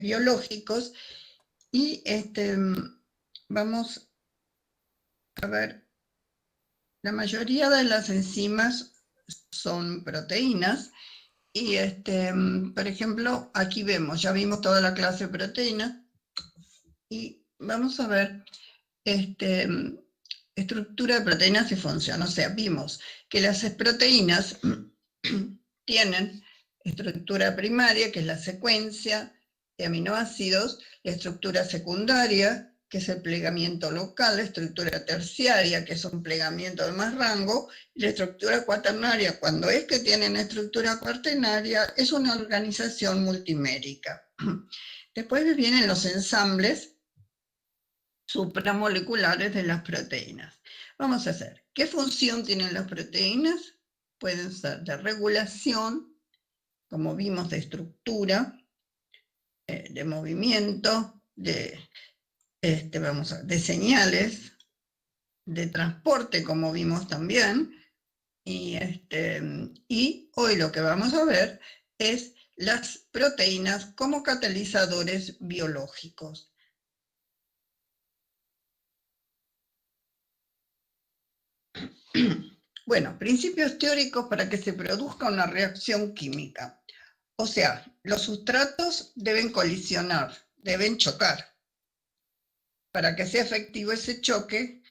biológicos, y vamos a ver, la mayoría de las enzimas son proteínas, y por ejemplo, aquí vemos, ya vimos toda la clase de proteínas, y vamos a ver estructura de proteínas y función. O sea, vimos que las proteínas tienen estructura primaria, que es la secuencia de aminoácidos, la estructura secundaria, que es el plegamiento local, la estructura terciaria, que es un plegamiento de más rango, y la estructura cuaternaria, cuando es que tienen estructura cuaternaria, es una organización multimérica. Después vienen los ensambles supramoleculares de las proteínas. Vamos a hacer, ¿qué función tienen las proteínas? Pueden ser de regulación, como vimos, de estructura, de movimiento, de señales, de transporte, como vimos también, y hoy lo que vamos a ver es las proteínas como catalizadores biológicos. Bueno, principios teóricos para que se produzca una reacción química. O sea, los sustratos deben colisionar, deben chocar. Para que sea efectivo ese choque,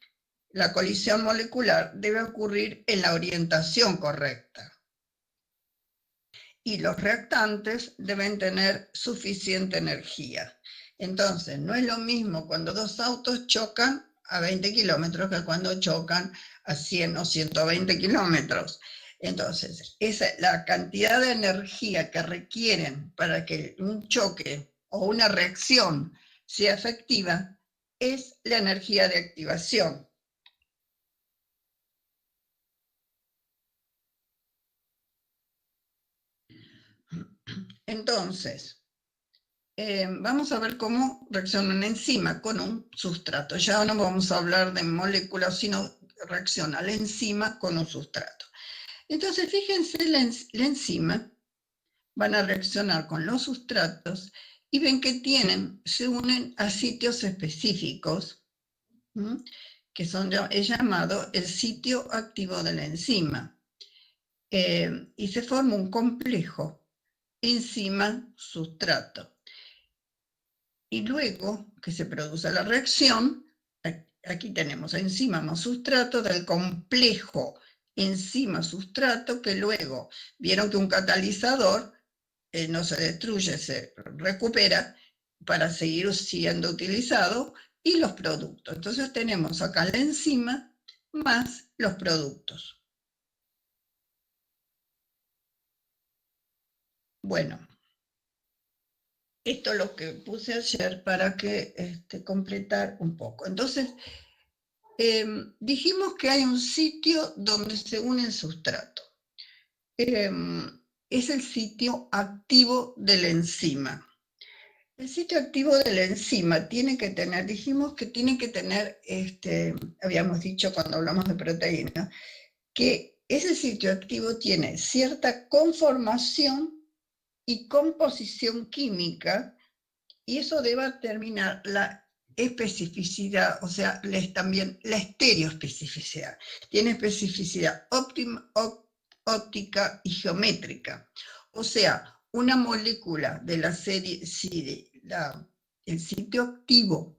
la colisión molecular debe ocurrir en la orientación correcta. Y los reactantes deben tener suficiente energía. Entonces, no es lo mismo cuando dos autos chocan a 20 kilómetros que cuando chocan a 100 o 120 kilómetros. Entonces, la cantidad de energía que requieren para que un choque o una reacción sea efectiva es la energía de activación. Entonces, vamos a ver cómo reacciona una enzima con un sustrato. Ya no vamos a hablar de moléculas, sino reacciona la enzima con un sustrato. Entonces, fíjense, la enzima van a reaccionar con los sustratos y ven que se unen a sitios específicos, que es llamado el sitio activo de la enzima. Y se forma un complejo enzima-sustrato. Y luego que se produce la reacción, aquí tenemos enzima más sustrato del complejo enzima-sustrato, que luego vieron que un catalizador no se destruye, se recupera para seguir siendo utilizado, y los productos. Entonces tenemos acá la enzima más los productos. Bueno, esto es lo que puse ayer para que completar un poco. Entonces, dijimos que hay un sitio donde se une el sustrato. Es el sitio activo de la enzima. El sitio activo de la enzima tiene que tener, dijimos que tiene que tener, habíamos dicho cuando hablamos de proteínas, que ese sitio activo tiene cierta conformación y composición química, y eso debe determinar la especificidad, o sea, también la estereoespecificidad. Tiene especificidad óptica y geométrica. O sea, una molécula de la serie, si el sitio activo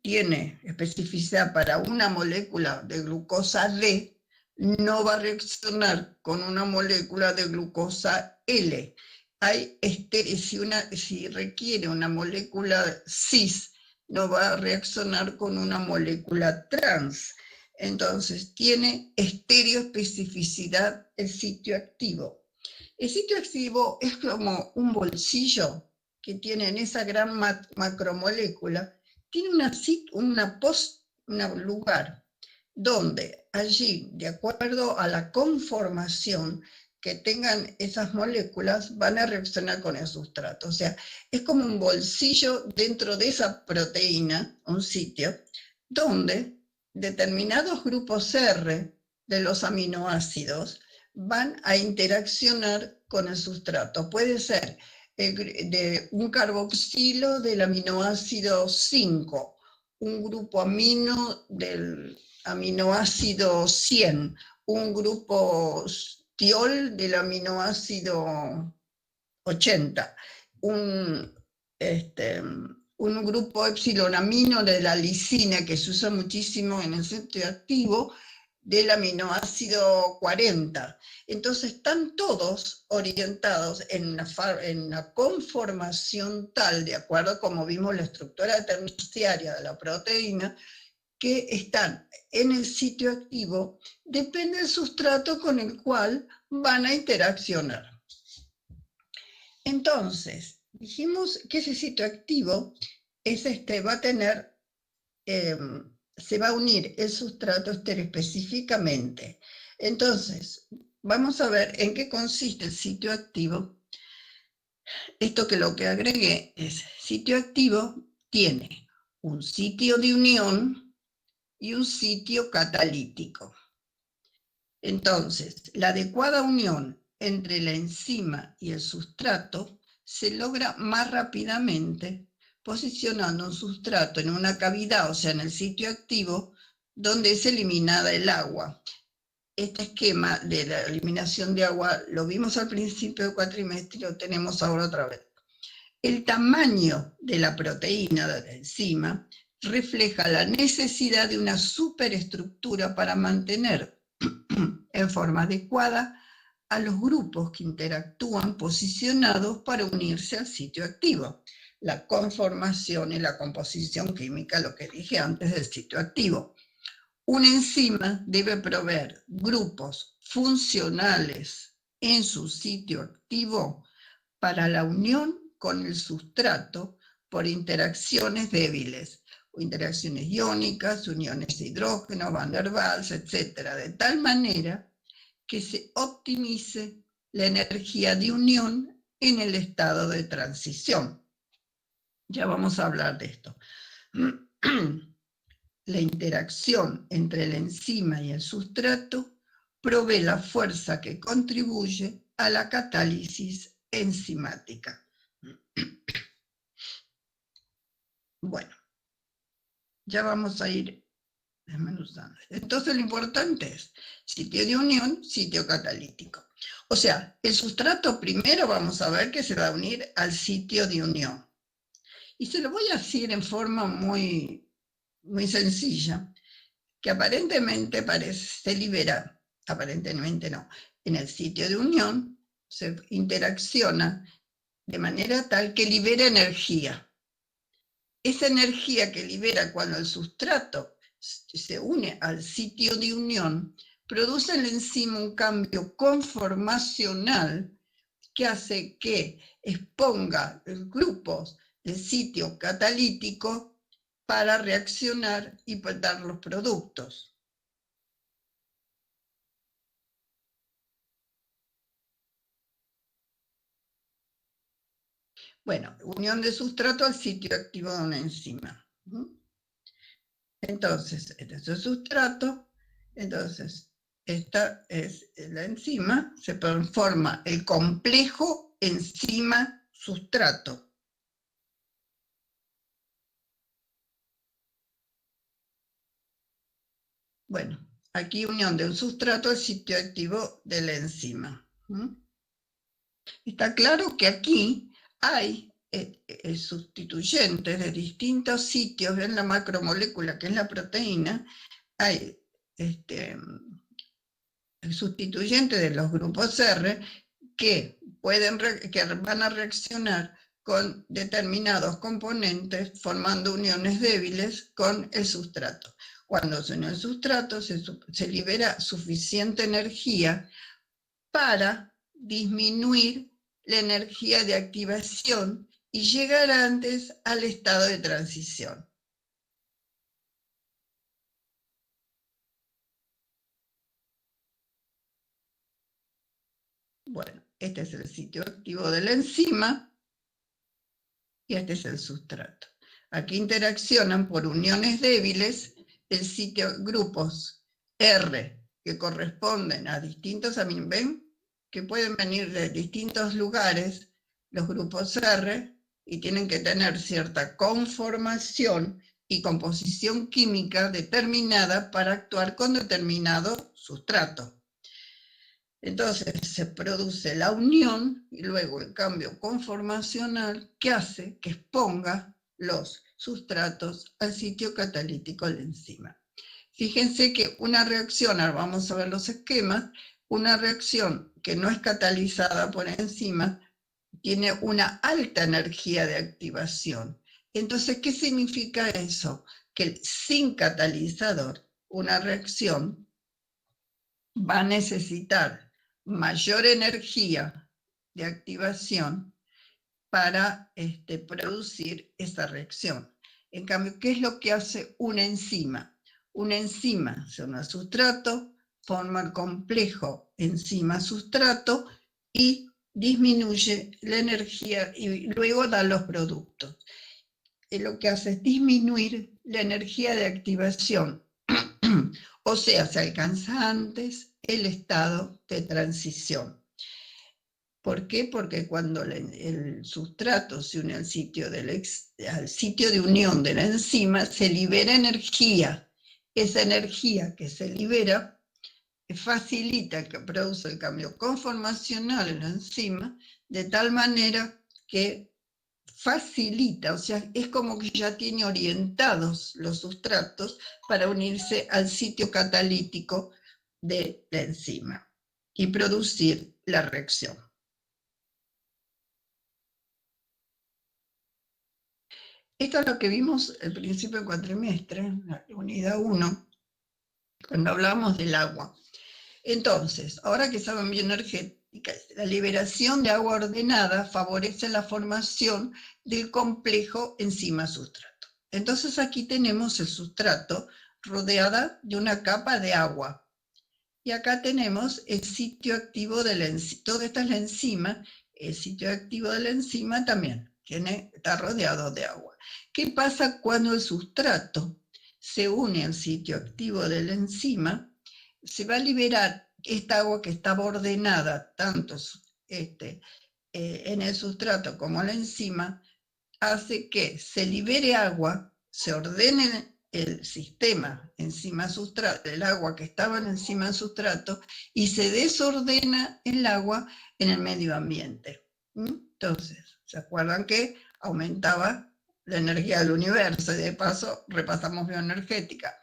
tiene especificidad para una molécula de glucosa D, no va a reaccionar con una molécula de glucosa L. Si requiere una molécula cis, no va a reaccionar con una molécula trans. Entonces, tiene estereoespecificidad el sitio activo. El sitio activo es como un bolsillo que tiene en esa gran macromolécula, tiene un lugar donde allí, de acuerdo a la conformación que tengan esas moléculas, van a reaccionar con el sustrato. O sea, es como un bolsillo dentro de esa proteína, un sitio, donde determinados grupos R de los aminoácidos van a interaccionar con el sustrato. Puede ser de un carboxilo del aminoácido 5, un grupo amino del aminoácido 100, un grupo tiol del aminoácido 80, un grupo epsilolamino de la lisina que se usa muchísimo en el sitio activo del aminoácido 40. Entonces están todos orientados en la conformación tal, de acuerdo a como vimos la estructura terciaria de la proteína, que están en el sitio activo, depende del sustrato con el cual van a interaccionar. Entonces, dijimos que ese sitio activo es va a tener, se va a unir el sustrato específicamente. Entonces, vamos a ver en qué consiste el sitio activo. Esto que lo que agregué es, sitio activo tiene un sitio de unión y un sitio catalítico. Entonces, la adecuada unión entre la enzima y el sustrato se logra más rápidamente posicionando un sustrato en una cavidad, o sea, en el sitio activo, donde es eliminada el agua. Este esquema de la eliminación de agua lo vimos al principio del cuatrimestre y lo tenemos ahora otra vez. El tamaño de la proteína de la enzima refleja la necesidad de una superestructura para mantener en forma adecuada a los grupos que interactúan posicionados para unirse al sitio activo. La conformación y la composición química, lo que dije antes del sitio activo. Una enzima debe proveer grupos funcionales en su sitio activo para la unión con el sustrato por interacciones débiles, o interacciones iónicas, uniones de hidrógeno, Van der Waals, etc., de tal manera que se optimice la energía de unión en el estado de transición. Ya vamos a hablar de esto. La interacción entre la enzima y el sustrato provee la fuerza que contribuye a la catálisis enzimática. Bueno, ya vamos a ir desmenuzando. Entonces lo importante es sitio de unión, sitio catalítico. O sea, el sustrato primero vamos a ver que se va a unir al sitio de unión. Y se lo voy a decir en forma muy, muy sencilla, que aparentemente se libera, aparentemente no, en el sitio de unión se interacciona de manera tal que libera energía. Esa energía que libera cuando el sustrato se une al sitio de unión produce en la enzima un cambio conformacional que hace que exponga grupos de sitio catalítico para reaccionar y dar los productos. Bueno, unión de sustrato al sitio activo de una enzima. Entonces, este es el sustrato, entonces esta es la enzima, se forma el complejo enzima-sustrato. Bueno, aquí unión de un sustrato al sitio activo de la enzima. Está claro que aquí hay sustituyentes de distintos sitios en la macromolécula, que es la proteína, hay sustituyentes de los grupos R que van a reaccionar con determinados componentes formando uniones débiles con el sustrato. Cuando se une el sustrato se libera suficiente energía para disminuir la energía de activación y llegar antes al estado de transición. Bueno, este es el sitio activo de la enzima y este es el sustrato. Aquí interaccionan por uniones débiles el grupos R que corresponden a distintos aminoácidos, que pueden venir de distintos lugares, los grupos R y tienen que tener cierta conformación y composición química determinada para actuar con determinado sustrato. Entonces se produce la unión y luego el cambio conformacional que hace que exponga los sustratos al sitio catalítico de la enzima. Fíjense que una reacción, ahora vamos a ver los esquemas, una reacción que no es catalizada por enzima tiene una alta energía de activación. Entonces, ¿qué significa eso? Que sin catalizador, una reacción va a necesitar mayor energía de activación para producir esa reacción. En cambio, ¿qué es lo que hace una enzima? Una enzima se une al sustrato, forma el complejo enzima-sustrato y disminuye la energía y luego da los productos. Lo que hace es disminuir la energía de activación, o sea, se alcanza antes el estado de transición. ¿Por qué? Porque cuando el sustrato se une al sitio de unión de la enzima, se libera energía. Esa energía que se libera facilita que produce el cambio conformacional en la enzima, de tal manera que facilita, o sea, es como que ya tiene orientados los sustratos para unirse al sitio catalítico de la enzima y producir la reacción. Esto es lo que vimos al principio del cuatrimestre, la unidad 1, cuando hablamos del agua. Entonces, ahora que saben bioenergética, la liberación de agua ordenada favorece la formación del complejo enzima-sustrato. Entonces aquí tenemos el sustrato rodeada de una capa de agua. Y acá tenemos el sitio activo de la enzima. Toda esta es la enzima, el sitio activo de la enzima también está rodeado de agua. ¿Qué pasa cuando el sustrato se une al sitio activo de la enzima? Se va a liberar esta agua que estaba ordenada tanto en el sustrato como en la enzima, hace que se libere agua, se ordene el sistema enzima-sustrato, el agua que estaba en enzima-sustrato, y se desordena el agua en el medio ambiente. Entonces, ¿se acuerdan que aumentaba la energía del universo? Y de paso repasamos bioenergética.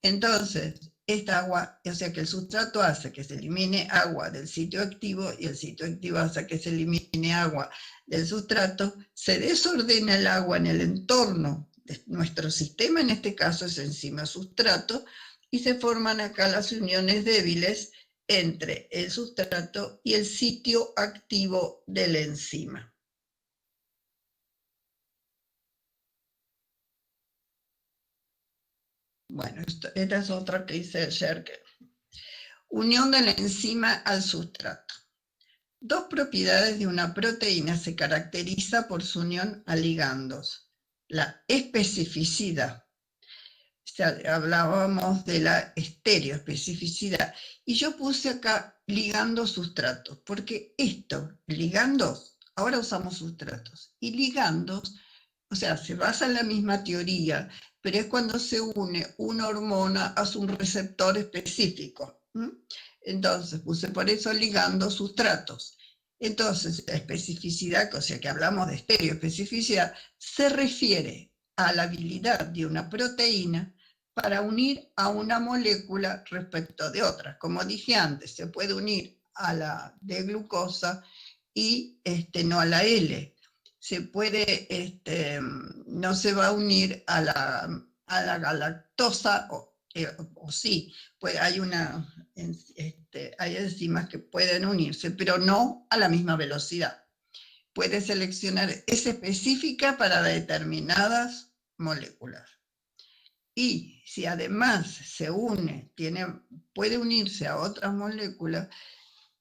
Entonces, esta agua, o sea que el sustrato hace que se elimine agua del sitio activo y el sitio activo hace que se elimine agua del sustrato, se desordena el agua en el entorno de nuestro sistema, en este caso es enzima-sustrato, y se forman acá las uniones débiles entre el sustrato y el sitio activo de la enzima. Bueno, esta es otra que dice Scherker. Unión de la enzima al sustrato. Dos propiedades de una proteína se caracteriza por su unión a ligandos. La especificidad. O sea, hablábamos de la estereoespecificidad. Y yo puse acá ligandos sustratos, porque ligandos, ahora usamos sustratos. Y ligandos, o sea, se basa en la misma teoría, pero es cuando se une una hormona a un receptor específico. Entonces puse por eso ligandos sustratos. Entonces, la especificidad, o sea que hablamos de estereoespecificidad, se refiere a la habilidad de una proteína para unir a una molécula respecto de otras. Como dije antes, se puede unir a la de glucosa y no a la L. Se puede, no se va a unir a la galactosa, o sí, pues hay enzimas que pueden unirse, pero no a la misma velocidad. Puede seleccionar, es específica para determinadas moléculas. Y si además se une, puede unirse a otras moléculas,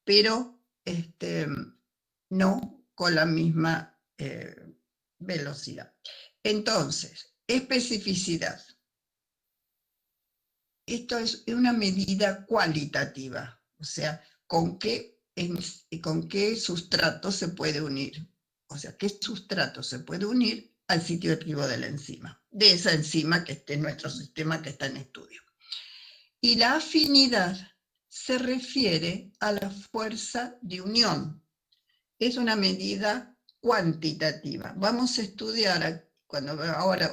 pero no con la misma velocidad. Entonces, especificidad. Esto es una medida cualitativa, o sea, con qué sustrato se puede unir. o sea, qué sustrato se puede unir al sitio activo de la enzima, de esa enzima que esté en nuestro sistema que está en estudio. Y la afinidad se refiere a la fuerza de unión. Es una medida cuantitativa. Vamos a estudiar,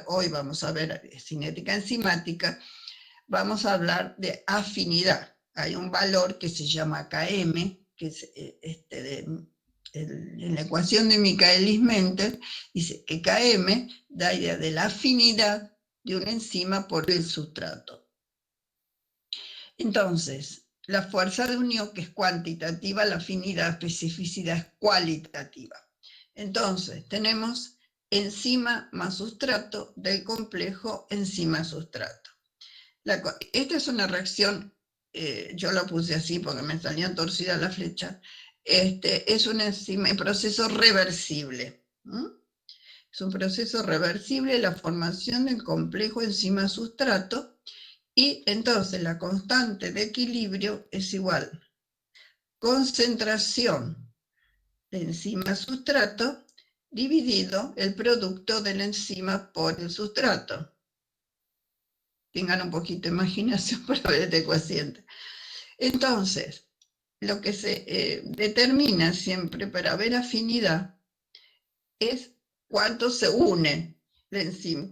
hoy vamos a ver cinética enzimática, vamos a hablar de afinidad. Hay un valor que se llama Km, que es en la ecuación de Michaelis-Menten, dice que Km da idea de la afinidad de una enzima por el sustrato. Entonces, la fuerza de unión, que es cuantitativa, la afinidad, especificidad es cualitativa. Entonces, tenemos enzima más sustrato del complejo enzima-sustrato. Esta es una reacción, yo la puse así porque me salían torcidas las flechas, es un proceso reversible. Es un proceso reversible la formación del complejo enzima-sustrato, y entonces la constante de equilibrio es igual concentración de enzima-sustrato dividido el producto de la enzima por el sustrato. Tengan un poquito de imaginación para ver este cociente. Entonces, lo que se determina siempre para ver afinidad es cuánto se une la enzima,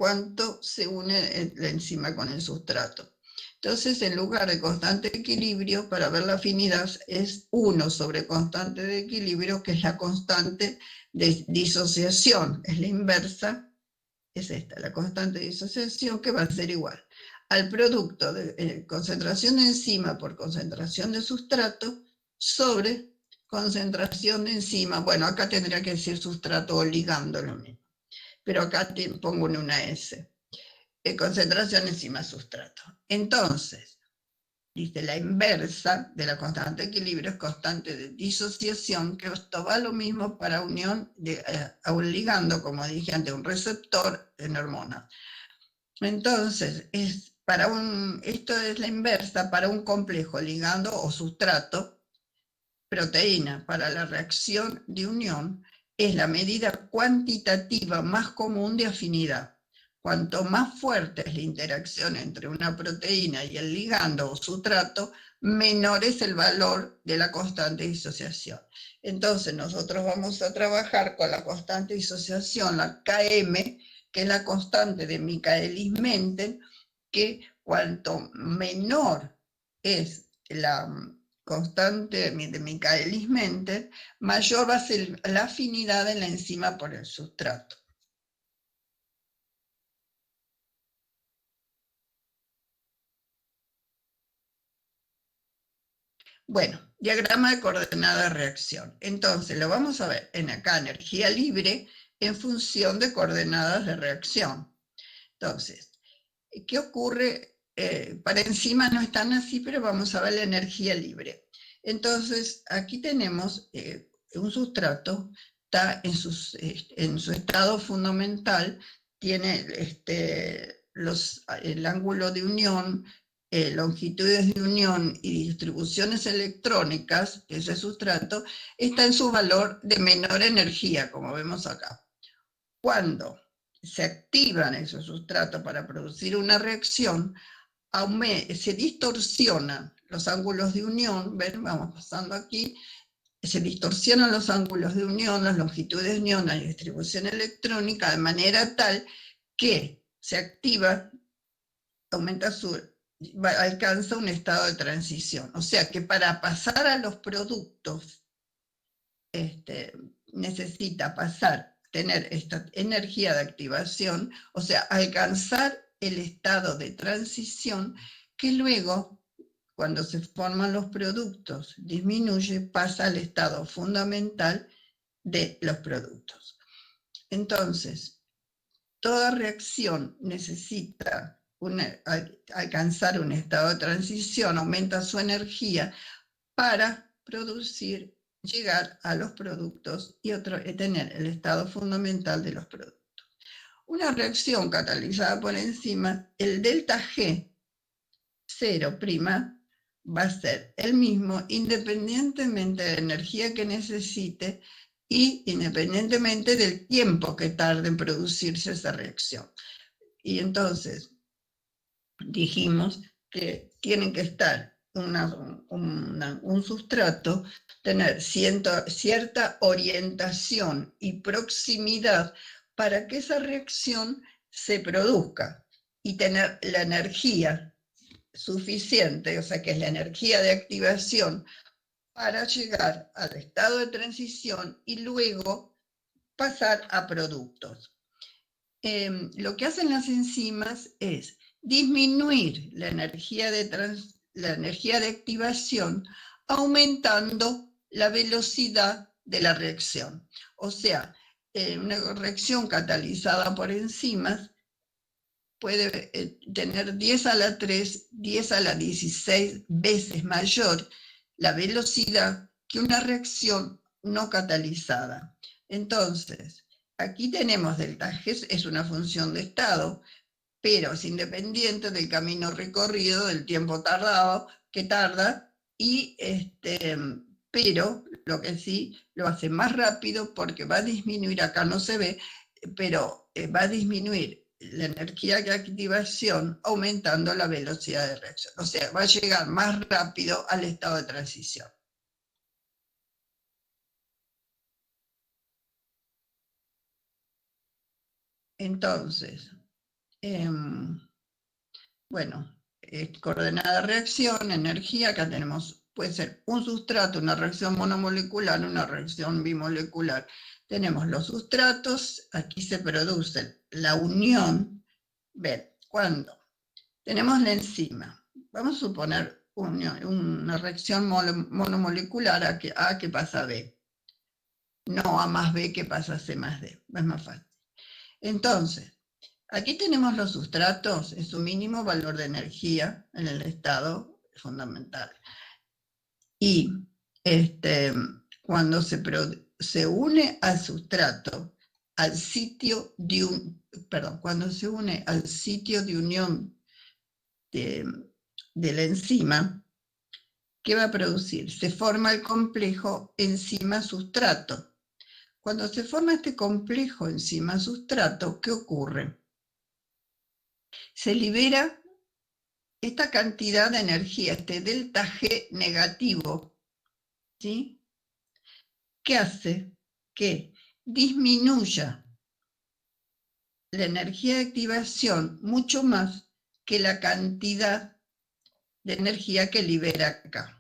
la enzima con el sustrato. Entonces, en lugar de constante de equilibrio, para ver la afinidad es 1 sobre constante de equilibrio, que es la constante de disociación, es la inversa, es esta, la constante de disociación, que va a ser igual al producto de concentración de enzima por concentración de sustrato sobre concentración de enzima. Bueno, acá tendría que decir sustrato o ligando lo mismo, pero acá pongo una S. Concentración enzima sustrato. Entonces, dice la inversa de la constante de equilibrio es constante de disociación, que esto va lo mismo para unión a un ligando, como dije antes, un receptor en hormonas. Entonces, esto es la inversa para un complejo ligando o sustrato, proteína. Para la reacción de unión es la medida cuantitativa más común de afinidad. Cuanto más fuerte es la interacción entre una proteína y el ligando o sustrato, menor es el valor de la constante de disociación. Entonces nosotros vamos a trabajar con la constante de disociación, la Km, que es la constante de Michaelis-Menten, que cuanto menor es la constante de Michaelis-Menten, mayor va a ser la afinidad de la enzima por el sustrato. Bueno, diagrama de coordenada de reacción. Entonces, lo vamos a ver en acá, energía libre, en función de coordenadas de reacción. Entonces, ¿qué ocurre? Para enzimas no están así, pero vamos a ver la energía libre. Entonces, aquí tenemos un sustrato, está en su estado fundamental, tiene el ángulo de unión, longitudes de unión y distribuciones electrónicas, ese sustrato, está en su valor de menor energía, como vemos acá. Cuando se activan esos sustratos para producir una reacción, se distorsionan los ángulos de unión, ¿ven? Vamos pasando aquí, se distorsionan los ángulos de unión, las longitudes de unión, la distribución electrónica, de manera tal que se activa, alcanza un estado de transición. O sea que para pasar a los productos, necesita tener esta energía de activación, o sea, alcanzar el estado de transición que luego, cuando se forman los productos, disminuye, pasa al estado fundamental de los productos. Entonces, toda reacción necesita alcanzar un estado de transición, aumenta su energía para llegar a los productos y tener el estado fundamental de los productos. Una reacción catalizada por enzimas, el delta G 0' va a ser el mismo independientemente de la energía que necesite y independientemente del tiempo que tarde en producirse esa reacción. Y entonces dijimos que tienen que estar un sustrato, tener cierta orientación y proximidad para que esa reacción se produzca y tener la energía suficiente, o sea que es la energía de activación para llegar al estado de transición y luego pasar a productos. Lo que hacen las enzimas es disminuir la energía de activación aumentando la velocidad de la reacción. O sea, una reacción catalizada por enzimas puede tener 10 a la 3, 10 a la 16 veces mayor la velocidad que una reacción no catalizada. Entonces, aquí tenemos delta G, es una función de estado, pero es independiente del camino recorrido, del tiempo tardado, que tarda, pero lo que sí lo hace más rápido porque va a disminuir, acá no se ve, pero va a disminuir la energía de activación aumentando la velocidad de reacción. O sea, va a llegar más rápido al estado de transición. Entonces, bueno, coordenada de reacción, energía, acá tenemos, puede ser un sustrato, una reacción monomolecular, una reacción bimolecular. Tenemos los sustratos, aquí se produce la unión. Ven, ¿cuándo? Tenemos la enzima. Vamos a suponer una reacción monomolecular A que pasa a B. No A más B que pasa a C más D. Es más fácil. Entonces, aquí tenemos los sustratos en su mínimo valor de energía en el estado fundamental. Y cuando se une al sustrato, al sitio de cuando se une al sitio de unión de la enzima, ¿qué va a producir? Se forma el complejo enzima-sustrato. Cuando se forma este complejo enzima-sustrato, ¿qué ocurre? Se libera esta cantidad de energía, este delta G negativo, ¿sí? ¿Qué hace? Que disminuya la energía de activación mucho más que la cantidad de energía que libera acá.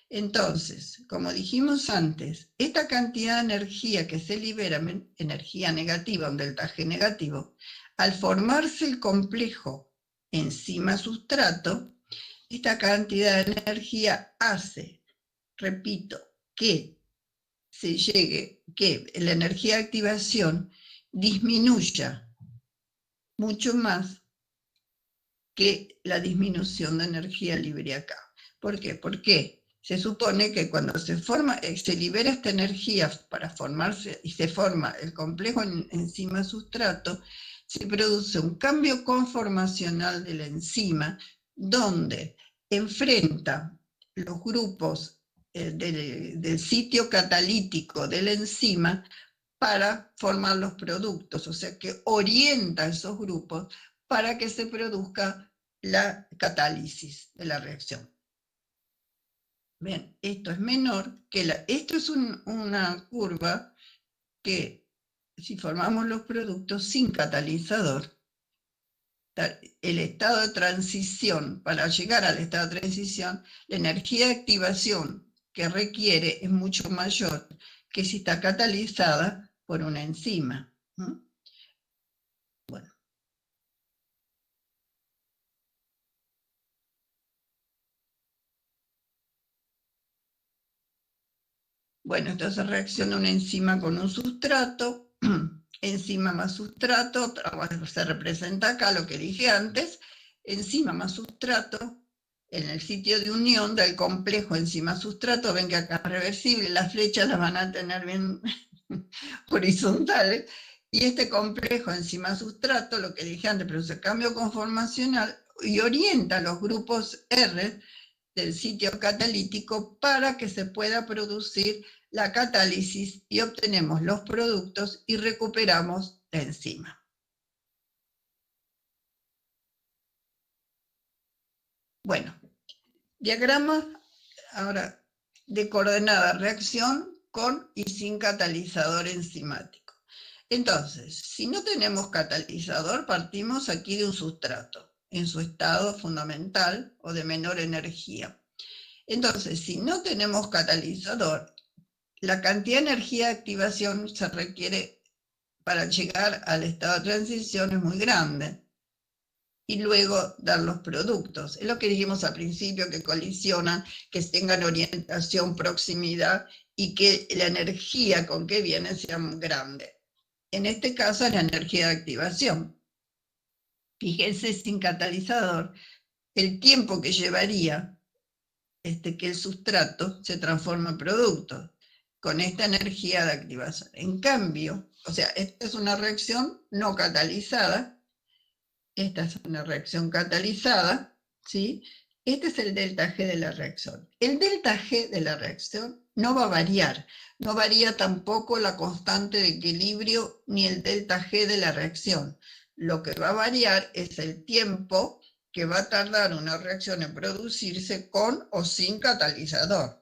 Entonces, como dijimos antes, esta cantidad de energía que se libera, energía negativa, un delta G negativo, al formarse el complejo enzima-sustrato, esta cantidad de energía hace, repito, que que la energía de activación disminuya mucho más que la disminución de energía libre acá. ¿Por qué? Porque se supone que cuando se libera esta energía para formarse y se forma el complejo enzima-sustrato, se produce un cambio conformacional de la enzima donde enfrenta los grupos del sitio catalítico de la enzima para formar los productos, o sea que orienta esos grupos para que se produzca la catálisis de la reacción. Bien, esto es menor que esto es una curva que si formamos los productos sin catalizador, el estado de transición, para llegar al estado de transición, la energía de activación que requiere es mucho mayor que si está catalizada por una enzima. Bueno. Bueno, entonces reacciona una enzima con un sustrato, enzima más sustrato, se representa acá lo que dije antes, enzima más sustrato, en el sitio de unión del complejo enzima-sustrato, ven que acá es reversible, las flechas las van a tener bien horizontales, y este complejo enzima-sustrato, lo que dije antes, produce cambio conformacional y orienta los grupos R del sitio catalítico para que se pueda producir la catálisis y obtenemos los productos y recuperamos la enzima. Bueno, diagrama ahora de coordenada reacción con y sin catalizador enzimático. Entonces, si no tenemos catalizador, partimos aquí de un sustrato en su estado fundamental o de menor energía. Entonces, si no tenemos catalizador, la cantidad de energía de activación se requiere para llegar al estado de transición es muy grande y luego dar los productos. Es lo que dijimos al principio, que colisionan, que tengan orientación, proximidad y que la energía con que vienen sea grande. En este caso es la energía de activación. Fíjense, sin catalizador, el tiempo que llevaría que el sustrato se transforme en producto con esta energía de activación. En cambio, o sea, esta es una reacción no catalizada, esta es una reacción catalizada, ¿sí? Este es el delta G de la reacción. El delta G de la reacción no va a variar, no varía tampoco la constante de equilibrio ni el delta G de la reacción. Lo que va a variar es el tiempo que va a tardar una reacción en producirse con o sin catalizador.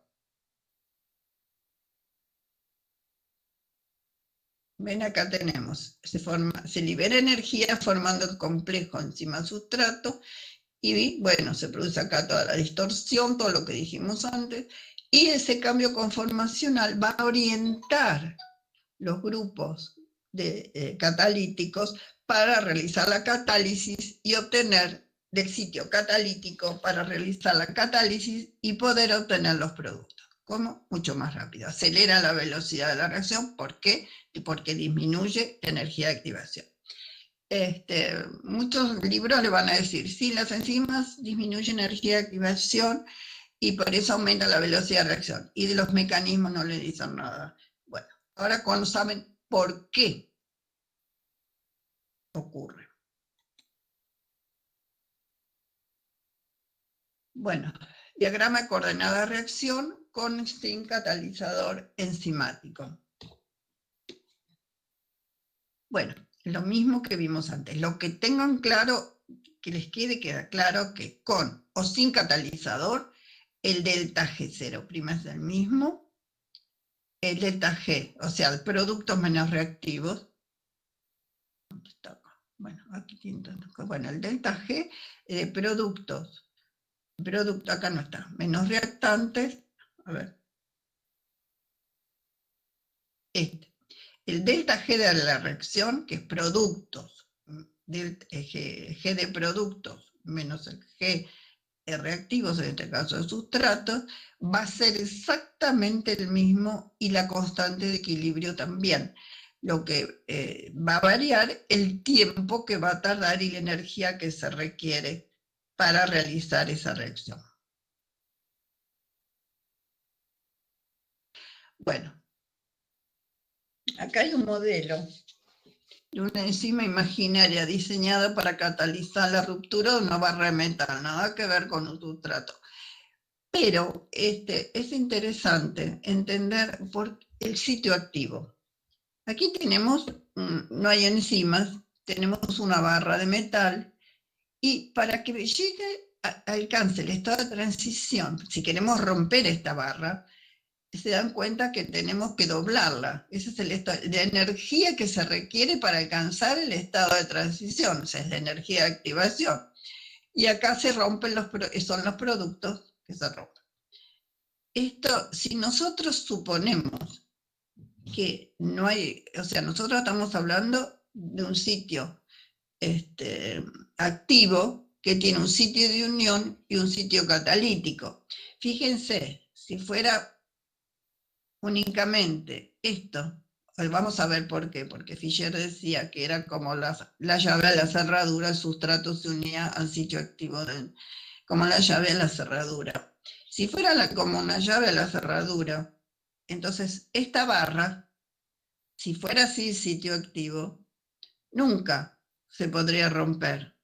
Ven, acá tenemos, se libera energía formando el complejo enzima-sustrato y bueno, se produce acá toda la distorsión, todo lo que dijimos antes, y ese cambio conformacional va a orientar los grupos catalíticos para realizar la catálisis y obtener del sitio catalítico para realizar la catálisis y poder obtener los productos. ¿Cómo? Mucho más rápido. Acelera la velocidad de la reacción. ¿Por qué? Porque disminuye la energía de activación. Muchos libros le van a decir, sí, las enzimas disminuyen energía de activación y por eso aumenta la velocidad de reacción. Y de los mecanismos no le dicen nada. Bueno, ahora cuando saben por qué ocurre. Bueno, diagrama de coordenada de reacción con sin catalizador enzimático. Bueno, lo mismo que vimos antes. Lo que tengan claro, que les queda claro que con o sin catalizador, el delta G0' es el mismo. El delta G, o sea, el productos menos reactivos. ¿Dónde está acá? Bueno, aquí tiene. Bueno, el delta G de productos. Producto acá no está. Menos reactantes. A ver. El delta G de la reacción, que es productos, G de productos menos el G de reactivos, en este caso de sustratos, va a ser exactamente el mismo y la constante de equilibrio también. Lo que va a variar el tiempo que va a tardar y la energía que se requiere para realizar esa reacción. Bueno, acá hay un modelo de una enzima imaginaria diseñada para catalizar la ruptura de una barra de metal, nada que ver con un sustrato. Pero es interesante entender por el sitio activo. Aquí tenemos, no hay enzimas, tenemos una barra de metal y para que llegue alcance el estado de transición, si queremos romper esta barra, se dan cuenta que tenemos que doblarla. Ese es el estado de energía que se requiere para alcanzar el estado de transición, o sea, es la energía de activación. Y acá se rompen son los productos que se rompen. Esto, si nosotros suponemos que no hay, o sea, nosotros estamos hablando de un sitio activo que tiene un sitio de unión y un sitio catalítico. Fíjense, si fuera únicamente esto, vamos a ver por qué, porque Fischer decía que era como la llave a la cerradura, el sustrato se unía al sitio activo, como la llave a la cerradura. Si fuera como una llave a la cerradura, entonces esta barra, si fuera así sitio activo, nunca se podría romper.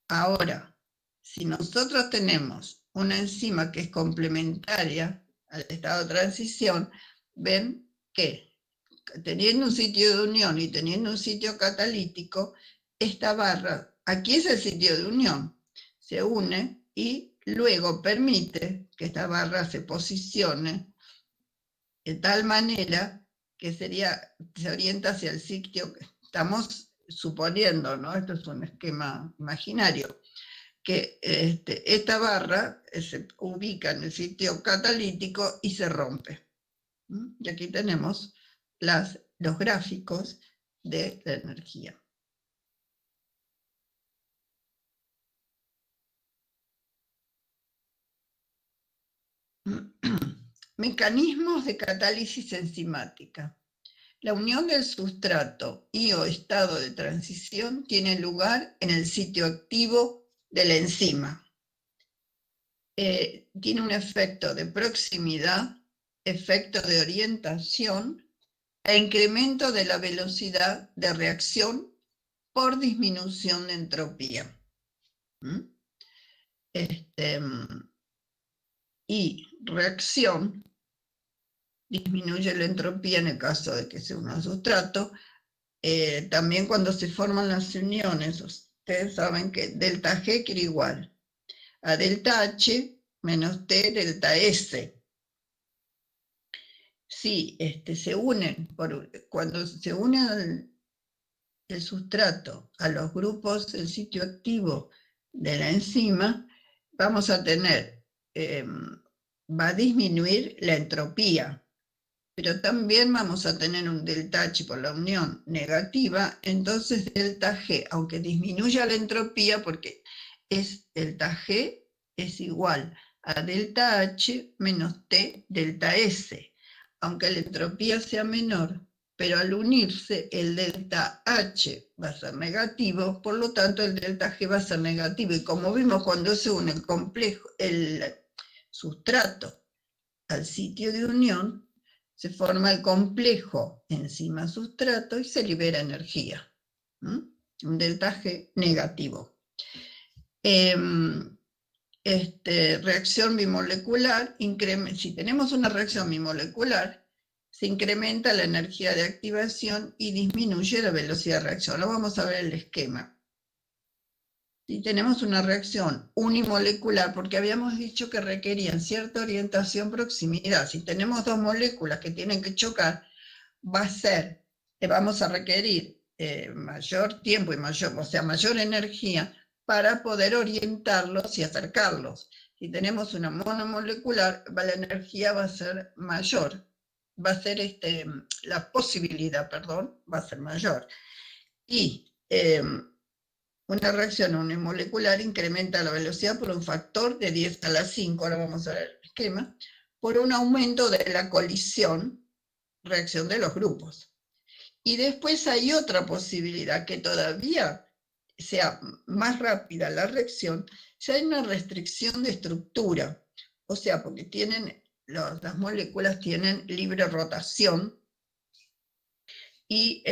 Ahora, si nosotros tenemos una enzima que es complementaria al estado de transición, ven que teniendo un sitio de unión y teniendo un sitio catalítico, esta barra, aquí es el sitio de unión, se une y luego permite que esta barra se posicione de tal manera que se orienta hacia el sitio que estamos suponiendo, ¿no? Esto es un esquema imaginario, que esta barra se ubica en el sitio catalítico y se rompe. Y aquí tenemos los gráficos de la energía. Mecanismos de catálisis enzimática. La unión del sustrato y o estado de transición tiene lugar en el sitio activo de la enzima. Tiene un efecto de proximidad, efecto de orientación e incremento de la velocidad de reacción por disminución de entropía. Y reacción disminuye la entropía en el caso de que sea un sustrato. También cuando se forman las uniones, ustedes saben que delta G quiere igual a delta H menos T delta S. Si se unen, cuando se une el sustrato a los grupos del sitio activo de la enzima, vamos a tener, va a disminuir la entropía, pero también vamos a tener un delta H por la unión negativa, entonces delta G, aunque disminuya la entropía, porque delta G es igual a delta H menos T delta S, aunque la entropía sea menor, pero al unirse el delta H va a ser negativo, por lo tanto el delta G va a ser negativo, y como vimos cuando se une el sustrato al sitio de unión, se forma el complejo enzima-sustrato y se libera energía. Un delta G negativo. Reacción bimolecular, si tenemos una reacción bimolecular, se incrementa la energía de activación y disminuye la velocidad de reacción. Ahora vamos a ver el esquema. Si tenemos una reacción unimolecular, porque habíamos dicho que requerían cierta orientación, proximidad. Si tenemos dos moléculas que tienen que chocar, vamos a requerir mayor tiempo y mayor energía para poder orientarlos y acercarlos. Si tenemos una monomolecular, la energía va a ser mayor, la posibilidad, va a ser mayor. Y una reacción unimolecular incrementa la velocidad por un factor de 10 a la 5, ahora vamos a ver el esquema, por un aumento de la colisión, reacción de los grupos. Y después hay otra posibilidad, que todavía sea más rápida la reacción, si hay una restricción de estructura, o sea, porque las moléculas tienen libre rotación, y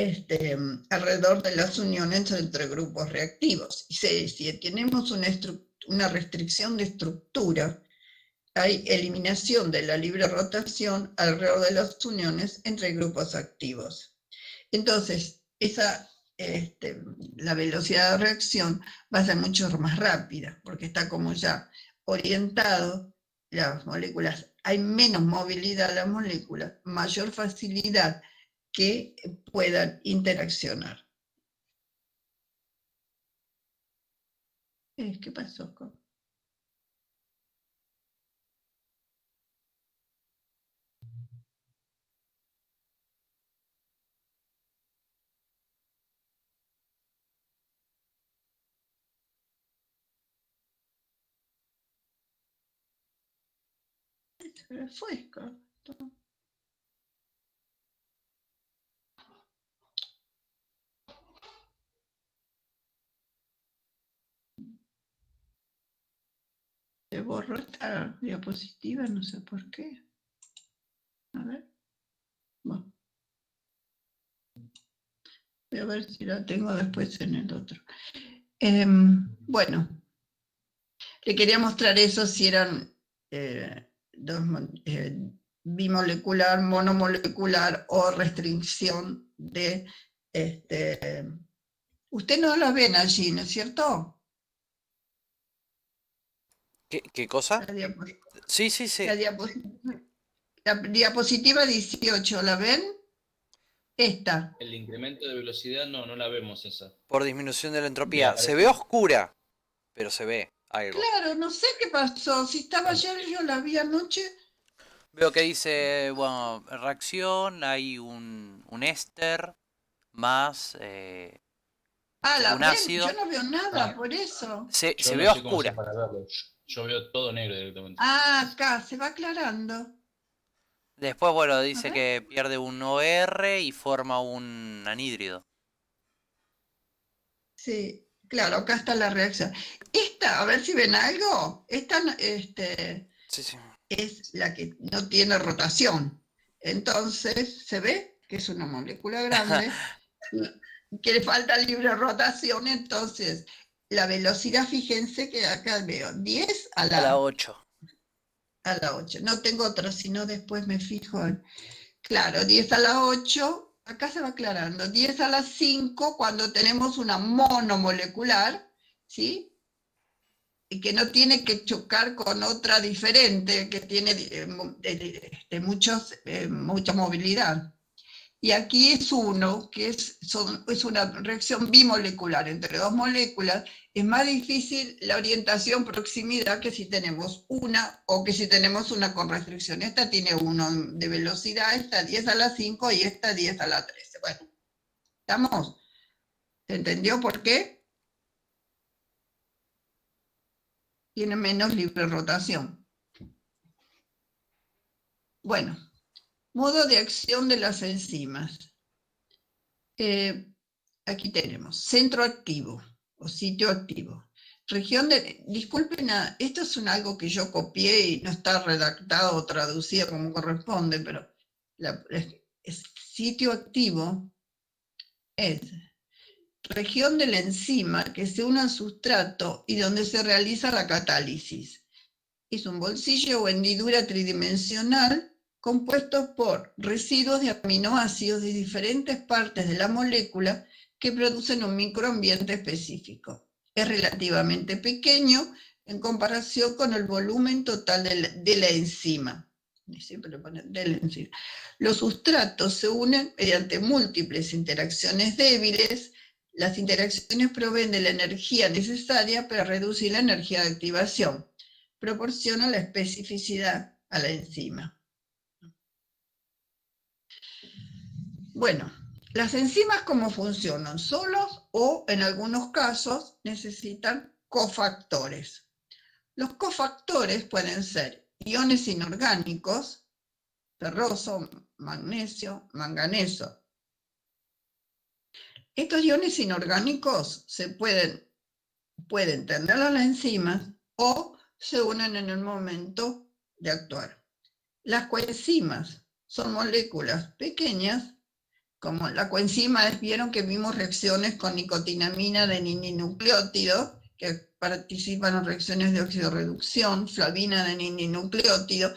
alrededor de las uniones entre grupos reactivos. Si tenemos una restricción de estructura, hay eliminación de la libre rotación alrededor de las uniones entre grupos activos. Entonces, la velocidad de reacción va a ser mucho más rápida, porque está como ya orientado las moléculas, hay menos movilidad de las moléculas, mayor facilidad que puedan interaccionar. ¿Qué pasó? Se fue. Se borró esta diapositiva, no sé por qué. A ver. Bueno. Voy a ver si la tengo después en el otro. Bueno, le quería mostrar eso si eran bimolecular, monomolecular o restricción de... Usted no la ven allí, ¿no es cierto? ¿Qué cosa? La diapositiva, Sí, sí, sí. la diapositiva, la diapositiva 18, ¿la ven? Esta. El incremento de velocidad no la vemos esa. Por disminución de la Me entropía. Se ve aparece. oscura, pero se ve algo. Claro, no sé qué pasó. Si estaba ayer, yo la vi anoche. Veo que dice, bueno, reacción, hay un éster más Ah, ¿la un ven? Yo ácido. no veo nada, Ah, por eso. Se yo ve no sé cómo hacer oscura. para verlo. Yo veo todo negro directamente. Ah, acá, se va aclarando. Después, bueno, A dice ver. que pierde un OR y forma un anhídrido. Sí, claro, acá está la reacción. Esta, a ver si ven algo. Esta Sí, sí. es la que no tiene rotación. Entonces, se ve que es una molécula grande que le falta libre rotación. Entonces, la velocidad, fíjense que acá veo 10 A la 8. a la 8. No tengo otro, sino después me fijo en... Claro, 10 a la 8, acá se va aclarando. 10 a la 5 cuando tenemos una monomolecular, ¿sí? Y que no tiene que chocar con otra diferente, que tiene mucha movilidad. Y aquí es uno, que es una reacción bimolecular entre dos moléculas. Es más difícil la orientación proximidad que si tenemos una o que si tenemos una con restricción. Esta tiene uno de velocidad, esta 10 a la 5 y esta 10 a la 13. Bueno, ¿estamos? ¿Se entendió por qué? Tiene menos libre rotación. Bueno, modo de acción de las enzimas. Aquí tenemos centro activo o sitio activo. Región de, disculpen, esto es algo que yo copié y no está redactado o traducido como corresponde, pero el sitio activo es región de la enzima que se une al sustrato y donde se realiza la catálisis. Es un bolsillo o hendidura tridimensional compuesto por residuos de aminoácidos de diferentes partes de la molécula que producen un microambiente específico. Es relativamente pequeño en comparación con el volumen total de la enzima. Siempre lo ponen de la enzima. Los sustratos se unen mediante múltiples interacciones débiles. Las interacciones proveen de la energía necesaria para reducir la energía de activación. Proporciona la especificidad a la enzima. Bueno, las enzimas, ¿cómo funcionan? ¿Solos o en algunos casos necesitan cofactores? Los cofactores pueden ser iones inorgánicos, ferroso, magnesio, manganeso. Estos iones inorgánicos pueden tener a las enzimas o se unen en el momento de actuar. Las coenzimas son moléculas pequeñas, como la coenzima, vieron que vimos reacciones con nicotinamina de nidinucleótido, que participan en reacciones de oxidorreducción, flavina de nidinucleótido,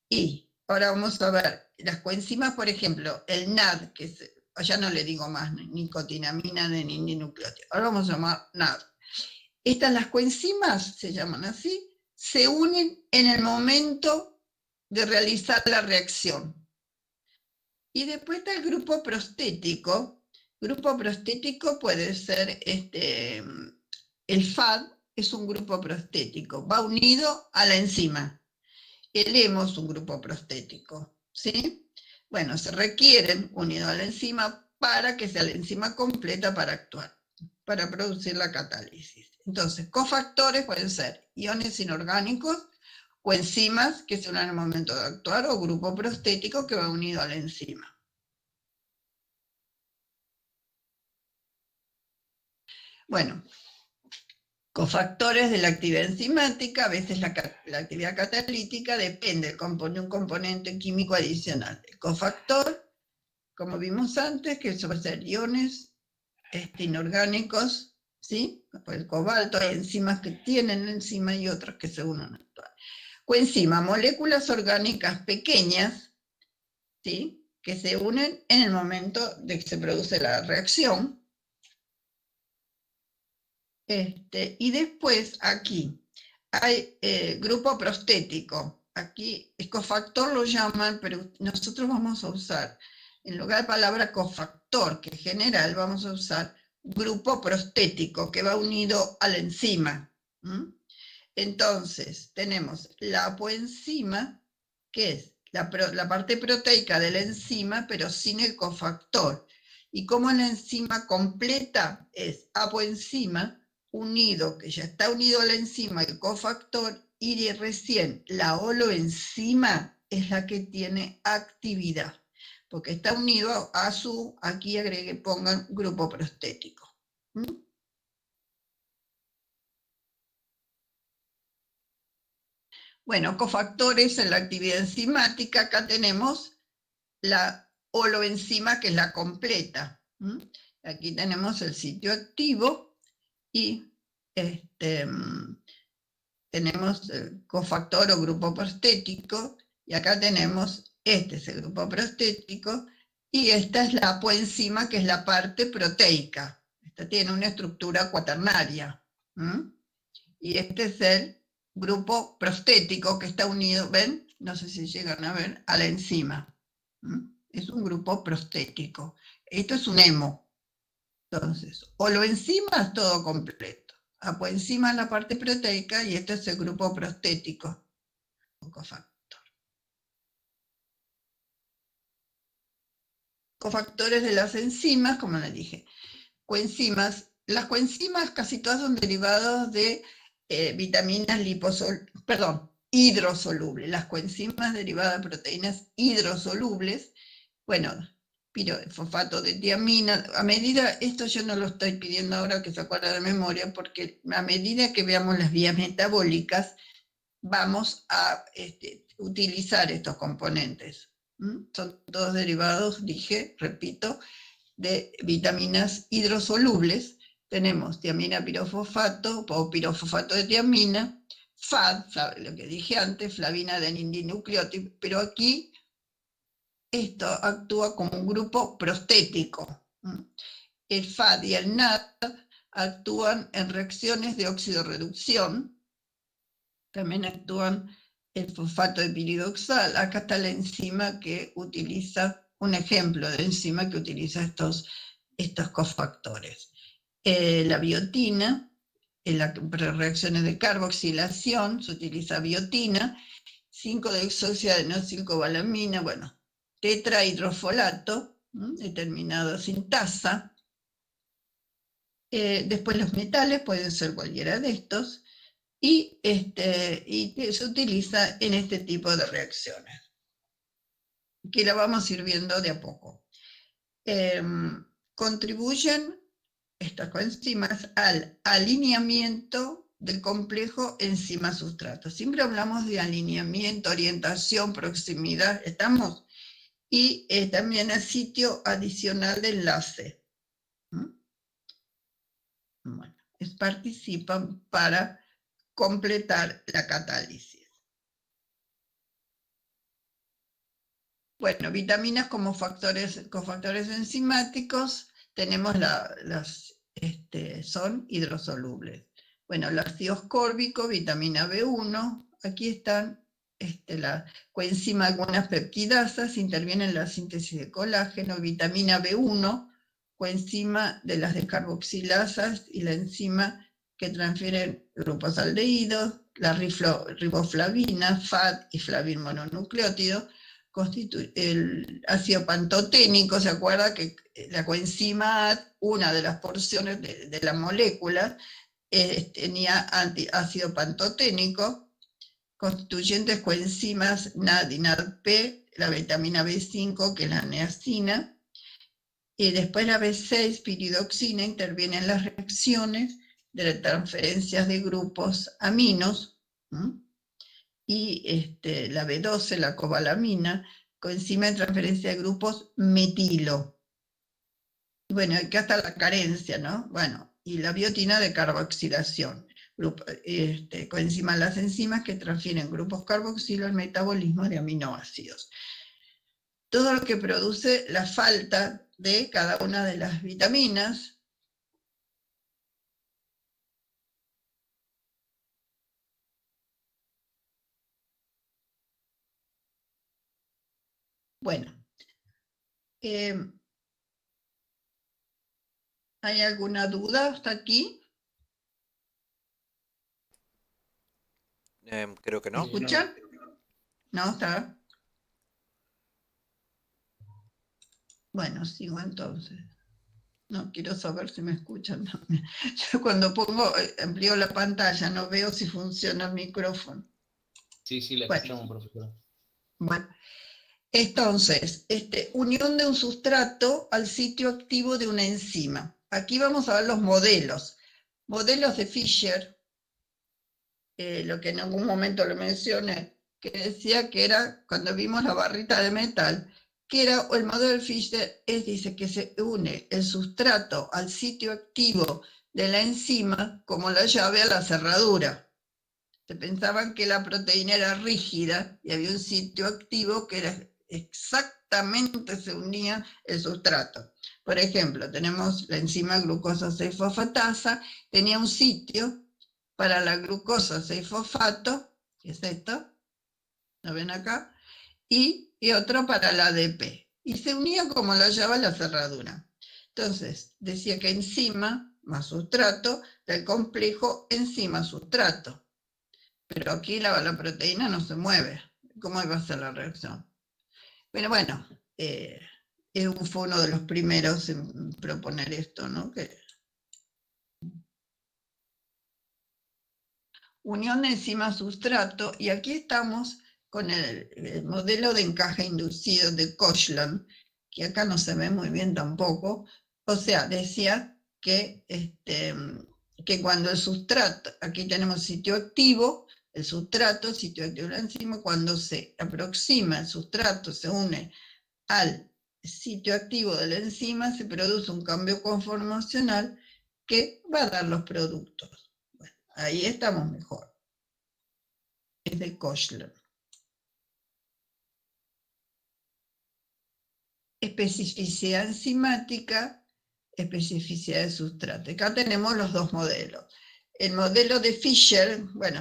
y ahora vamos a ver, las coenzimas, por ejemplo, el NAD, que es, ya no le digo más nicotinamina de nidinucleótido, ahora vamos a llamar NAD. Las coenzimas, se llaman así, se unen en el momento de realizar la reacción. Y después está el grupo prostético. Grupo prostético puede ser, el FAD es un grupo prostético, va unido a la enzima. El hemo es un grupo prostético, ¿sí? Bueno, se requieren unidos a la enzima para que sea la enzima completa para actuar, para producir la catálisis. Entonces, cofactores pueden ser iones inorgánicos o enzimas que se unen al momento de actuar o grupo prostético que va unido a la enzima. Bueno, cofactores de la actividad enzimática, a veces la actividad catalítica depende de un componente químico adicional. El cofactor, como vimos antes, que suelen ser iones inorgánicos, ¿sí? El cobalto, hay enzimas que tienen enzima y otras que se unen a actuar. Coenzima, moléculas orgánicas pequeñas, ¿sí?, que se unen en el momento de que se produce la reacción. Y después aquí hay grupo prostético. Aquí cofactor lo llaman, pero nosotros vamos a usar, en lugar de palabra cofactor, que es general, vamos a usar grupo prostético, que va unido a la enzima. Entonces, tenemos la apoenzima, que es la parte proteica de la enzima, pero sin el cofactor. Y como la enzima completa es apoenzima, unido, que ya está unido a la enzima, el cofactor, y recién la holoenzima es la que tiene actividad, porque está unido a su, aquí agregue, pongan grupo prostético. Bueno, cofactores en la actividad enzimática, acá tenemos la holoenzima, que es la completa. Aquí tenemos el sitio activo y tenemos el cofactor o grupo prostético, y acá tenemos, este es el grupo prostético, y esta es la apoenzima, que es la parte proteica. Esta tiene una estructura cuaternaria. Y este es el grupo prostético que está unido, ¿ven? No sé si llegan a ver, a la enzima. Es un grupo prostético. Esto es un hemo. Entonces, holoenzima es todo completo. Apoenzima es la parte proteica y este es el grupo prostético. Cofactores de las enzimas, como les dije. Coenzimas. Las coenzimas casi todas son derivados de vitaminas hidrosolubles. Las coenzimas derivadas de proteínas hidrosolubles, bueno, pirofosfato de tiamina, a medida, esto yo no lo estoy pidiendo ahora que se acuerda de memoria, porque a medida que veamos las vías metabólicas, vamos a utilizar estos componentes. Son todos derivados, dije, repito, de vitaminas hidrosolubles. Tenemos tiamina pirofosfato o pirofosfato de tiamina, FAD, lo que dije antes, flavina adenindinucleótido, pero aquí esto actúa como un grupo prostético. El FAD y el NAD actúan en reacciones de oxidorreducción, también actúan el fosfato de piridoxal. Acá está la enzima que utiliza, un ejemplo de enzima que utiliza estos cofactores. La biotina, en las reacciones de carboxilación se utiliza biotina, 5-desoxiadenosilcobalamina, bueno, tetrahidrofolato, determinado sin tasa. Después los metales pueden ser cualquiera de estos, y se utiliza en este tipo de reacciones, que la vamos a ir viendo de a poco. Contribuyen estas coenzimas al alineamiento del complejo enzima-sustrato. Siempre hablamos de alineamiento, orientación, proximidad, ¿estamos? Y también el sitio adicional de enlace. Bueno, participan para completar la catálisis. Bueno, vitaminas como cofactores enzimáticos, tenemos son hidrosolubles. Bueno, el ácido ascórbico, vitamina B1, aquí están la coenzima de algunas peptidasas, interviene en la síntesis de colágeno, vitamina B1, coenzima de las descarboxilasas y la enzima que transfieren grupos aldehídos, la riboflavina, FAD y flavin mononucleótido, constituye el ácido pantoténico. Se acuerda que la coenzima, una de las porciones de la molécula, tenía ácido pantoténico, constituyentes coenzimas NAD y NADP, la vitamina B5, que es la niacina, y después la B6, piridoxina, interviene en las reacciones de las transferencias de grupos aminos, y la B12, la cobalamina, coenzima de transferencia de grupos metilo. Bueno, acá está la carencia, ¿no? Bueno, y la biotina de carboxilación. coenzimas, las enzimas que transfieren grupos carboxilo al metabolismo de aminoácidos. Todo lo que produce la falta de cada una de las vitaminas. Bueno, ¿hay alguna duda hasta aquí? Creo que ¿Me no. escuchan? No, está. Bueno, sigo entonces. No, quiero saber si me escuchan también. Yo cuando amplío la pantalla no veo si funciona el micrófono. Sí, la Bueno. escuchamos, profesora. Bueno, entonces, unión de un sustrato al sitio activo de una enzima. Aquí vamos a ver los modelos. Modelos de Fischer, lo que en algún momento lo mencioné, que decía que era, cuando vimos la barrita de metal, que era, el modelo de Fischer dice que se une el sustrato al sitio activo de la enzima como la llave a la cerradura. Se pensaban que la proteína era rígida y había un sitio activo que era exactamente, se unía el sustrato. Por ejemplo, tenemos la enzima glucosa 6-fosfatasa, tenía un sitio para la glucosa 6-fosfato, que es esto, ¿lo ven acá? Y otro para la ADP. Y se unía como la llave a la cerradura. Entonces, decía que enzima más sustrato del complejo enzima-sustrato. Pero aquí la proteína no se mueve. ¿Cómo va a ser la reacción? Pero bueno, fue uno de los primeros en proponer esto, ¿no? Unión de enzima-sustrato, y aquí estamos con el modelo de encaje inducido de Koshland, que acá no se ve muy bien tampoco. O sea, decía que cuando el sustrato, aquí tenemos sitio activo, el sustrato, sitio activo de la enzima, cuando se aproxima el sustrato, se une al sitio activo de la enzima, se produce un cambio conformacional que va a dar los productos. Bueno, ahí estamos mejor. Es de Koshland. Especificidad enzimática, especificidad de sustrato. Acá tenemos los dos modelos. El modelo de Fischer, bueno,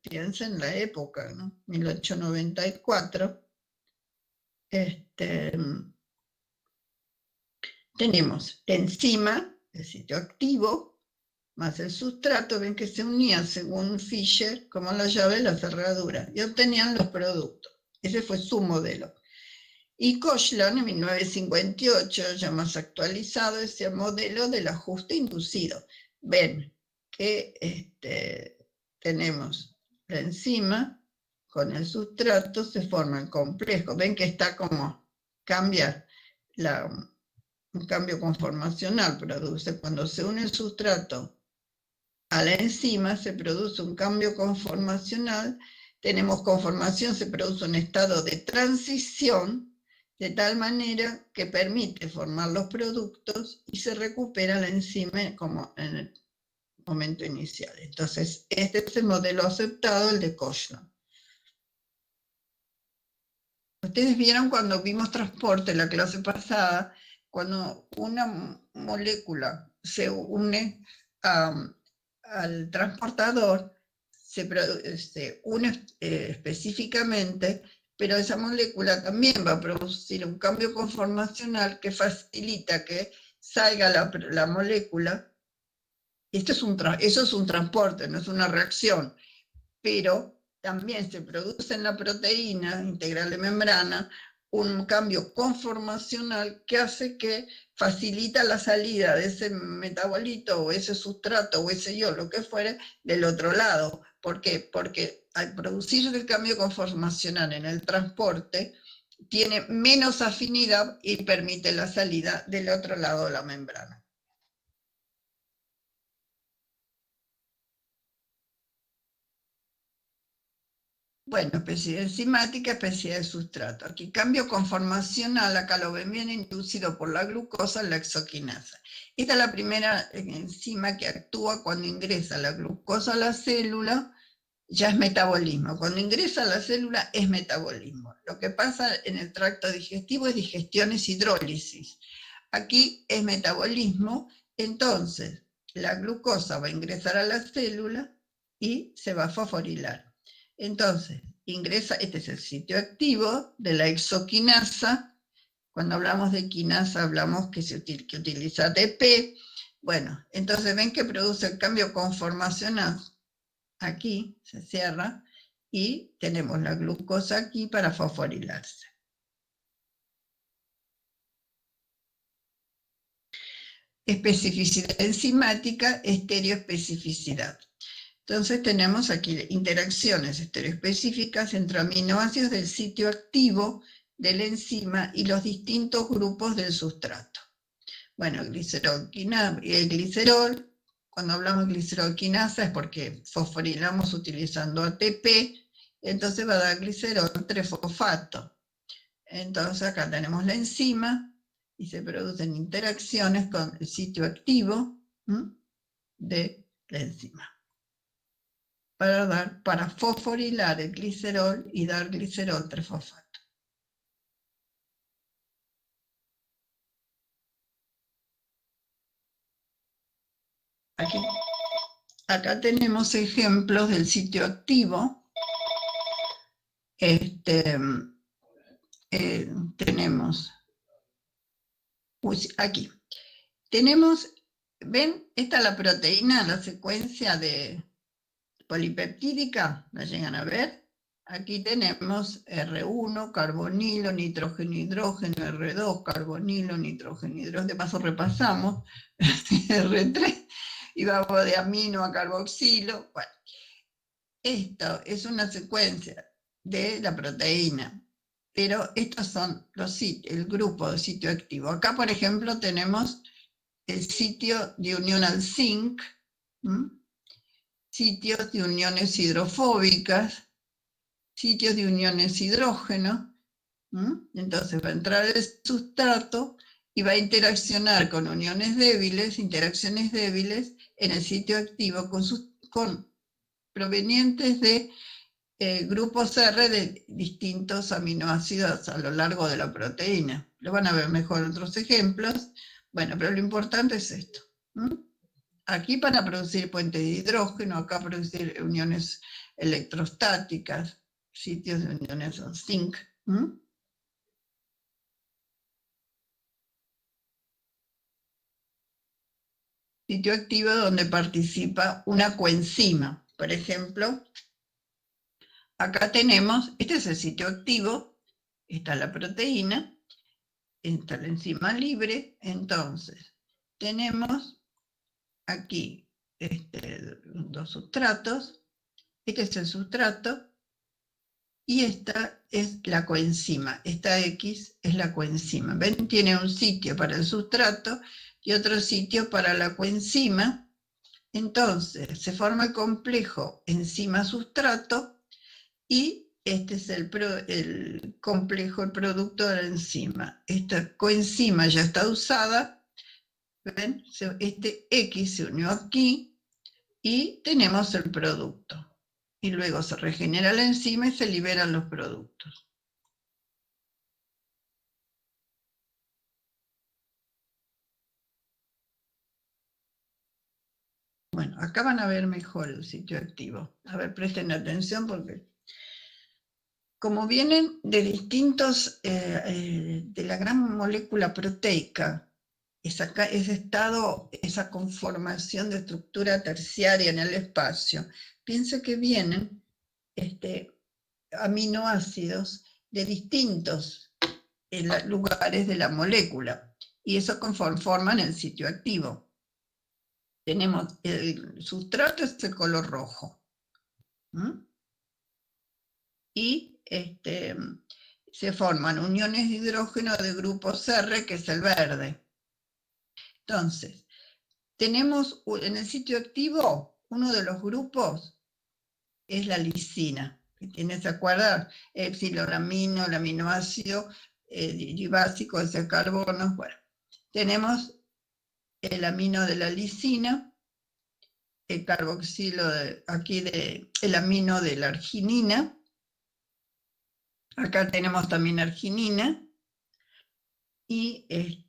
piensen en la época, ¿no? 1894. Tenemos la enzima, el sitio activo, más el sustrato, ven que se unían según Fischer como la llave de la cerradura y obtenían los productos. Ese fue su modelo. Y Koshland, en 1958, ya más actualizado, ese modelo del ajuste inducido. Ven que tenemos la enzima con el sustrato, se forma el complejo. Ven que está como, cambia un cambio conformacional, produce cuando se une el sustrato a la enzima, se produce un cambio conformacional, tenemos conformación, se produce un estado de transición, de tal manera que permite formar los productos y se recupera la enzima como en el momento inicial. Entonces, este es el modelo aceptado, el de Koshland. Ustedes vieron cuando vimos transporte la clase pasada, cuando una molécula se une al transportador, se une específicamente, pero esa molécula también va a producir un cambio conformacional que facilita que salga la molécula. Eso es un transporte, no es una reacción, pero también se produce en la proteína integral de membrana un cambio conformacional que hace que facilita la salida de ese metabolito o ese sustrato o ese yo, lo que fuere, del otro lado. ¿Por qué? Porque al producir el cambio conformacional en el transporte, tiene menos afinidad y permite la salida del otro lado de la membrana. Bueno, especie enzimática, especie de sustrato. Aquí cambio conformacional, acá lo ven bien, inducido por la glucosa en la exoquinasa. Esta es la primera enzima que actúa cuando ingresa la glucosa a la célula, ya es metabolismo. Cuando ingresa a la célula es metabolismo. Lo que pasa en el tracto digestivo es digestión, es hidrólisis. Aquí es metabolismo, entonces la glucosa va a ingresar a la célula y se va a fosforilar. Entonces, ingresa, este es el sitio activo de la exoquinasa. Cuando hablamos de quinasa hablamos que utiliza ATP. Bueno, entonces ven que produce el cambio conformacional. Aquí se cierra y tenemos la glucosa aquí para fosforilarse. Especificidad enzimática, estereoespecificidad. Entonces tenemos aquí interacciones estereoespecíficas entre aminoácidos del sitio activo de la enzima y los distintos grupos del sustrato. Bueno, glicerol, cuando hablamos de glicerol quinasa es porque fosforilamos utilizando ATP, entonces va a dar glicerol trifosfato. Entonces acá tenemos la enzima y se producen interacciones con el sitio activo de la enzima para fosforilar el glicerol y dar glicerol trifosfato. Acá tenemos ejemplos del sitio activo. Tenemos aquí. Tenemos, ¿ven? Esta es la proteína, la secuencia de polipeptídica, ¿la llegan a ver? Aquí tenemos R1, carbonilo, nitrógeno, hidrógeno, R2, carbonilo, nitrógeno, hidrógeno, de paso repasamos, R3, y vamos de amino a carboxilo. Bueno, esto es una secuencia de la proteína, pero estos son el grupo de sitio activo. Acá, por ejemplo, tenemos el sitio de unión al zinc, sitios de uniones hidrofóbicas, sitios de uniones hidrógeno. Entonces va a entrar el sustrato y va a interaccionar con uniones débiles, interacciones débiles en el sitio activo con provenientes de grupos R de distintos aminoácidos a lo largo de la proteína. Lo van a ver mejor en otros ejemplos. Bueno, pero lo importante es esto. Aquí para producir puentes de hidrógeno, acá producir uniones electrostáticas, sitios de uniones al zinc. Sitio activo donde participa una coenzima. Por ejemplo, acá tenemos, este es el sitio activo, está la proteína, está la enzima libre, entonces tenemos aquí dos sustratos, este es el sustrato y esta es la coenzima, esta X es la coenzima. ¿Ven? Tiene un sitio para el sustrato y otro sitio para la coenzima. Entonces se forma el complejo enzima-sustrato y este es el complejo, el producto de la enzima. Esta coenzima ya está usada, ¿ven? Este X se unió aquí y tenemos el producto. Y luego se regenera la enzima y se liberan los productos. Bueno, acá van a ver mejor el sitio activo. A ver, presten atención porque como vienen de distintos, de la gran molécula proteica, ese estado, esa conformación de estructura terciaria en el espacio, piensa que vienen aminoácidos de distintos lugares de la molécula, y eso conforman el sitio activo. Tenemos el sustrato, es el color rojo. Y se forman uniones de hidrógeno de grupos R, que es el verde. Entonces, tenemos en el sitio activo, uno de los grupos es la lisina. tiene, ¿se acuerdan? Epsilolamino, el aminoácido dibásico, es el carbono. Bueno, tenemos el amino de la lisina, el carboxilo, el amino de la arginina. Acá tenemos también arginina. Y el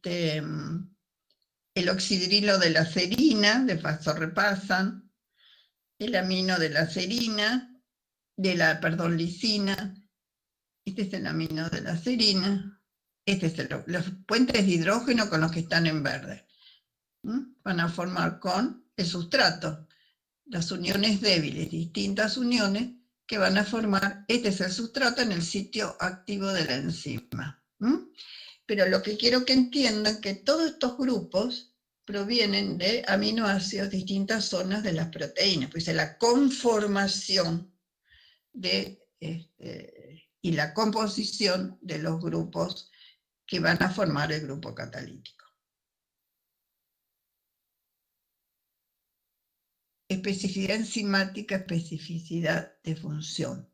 oxidrilo de la serina, de paso repasan, el amino de la serina, lisina, este es el amino de la serina, este es los puentes de hidrógeno con los que están en verde. Van a formar con el sustrato, las uniones débiles, distintas uniones que van a formar, este es el sustrato en el sitio activo de la enzima. Pero lo que quiero que entiendan es que todos estos grupos provienen de aminoácidos, distintas zonas de las proteínas, pues es la conformación y la composición de los grupos que van a formar el grupo catalítico. Especificidad enzimática, especificidad de función.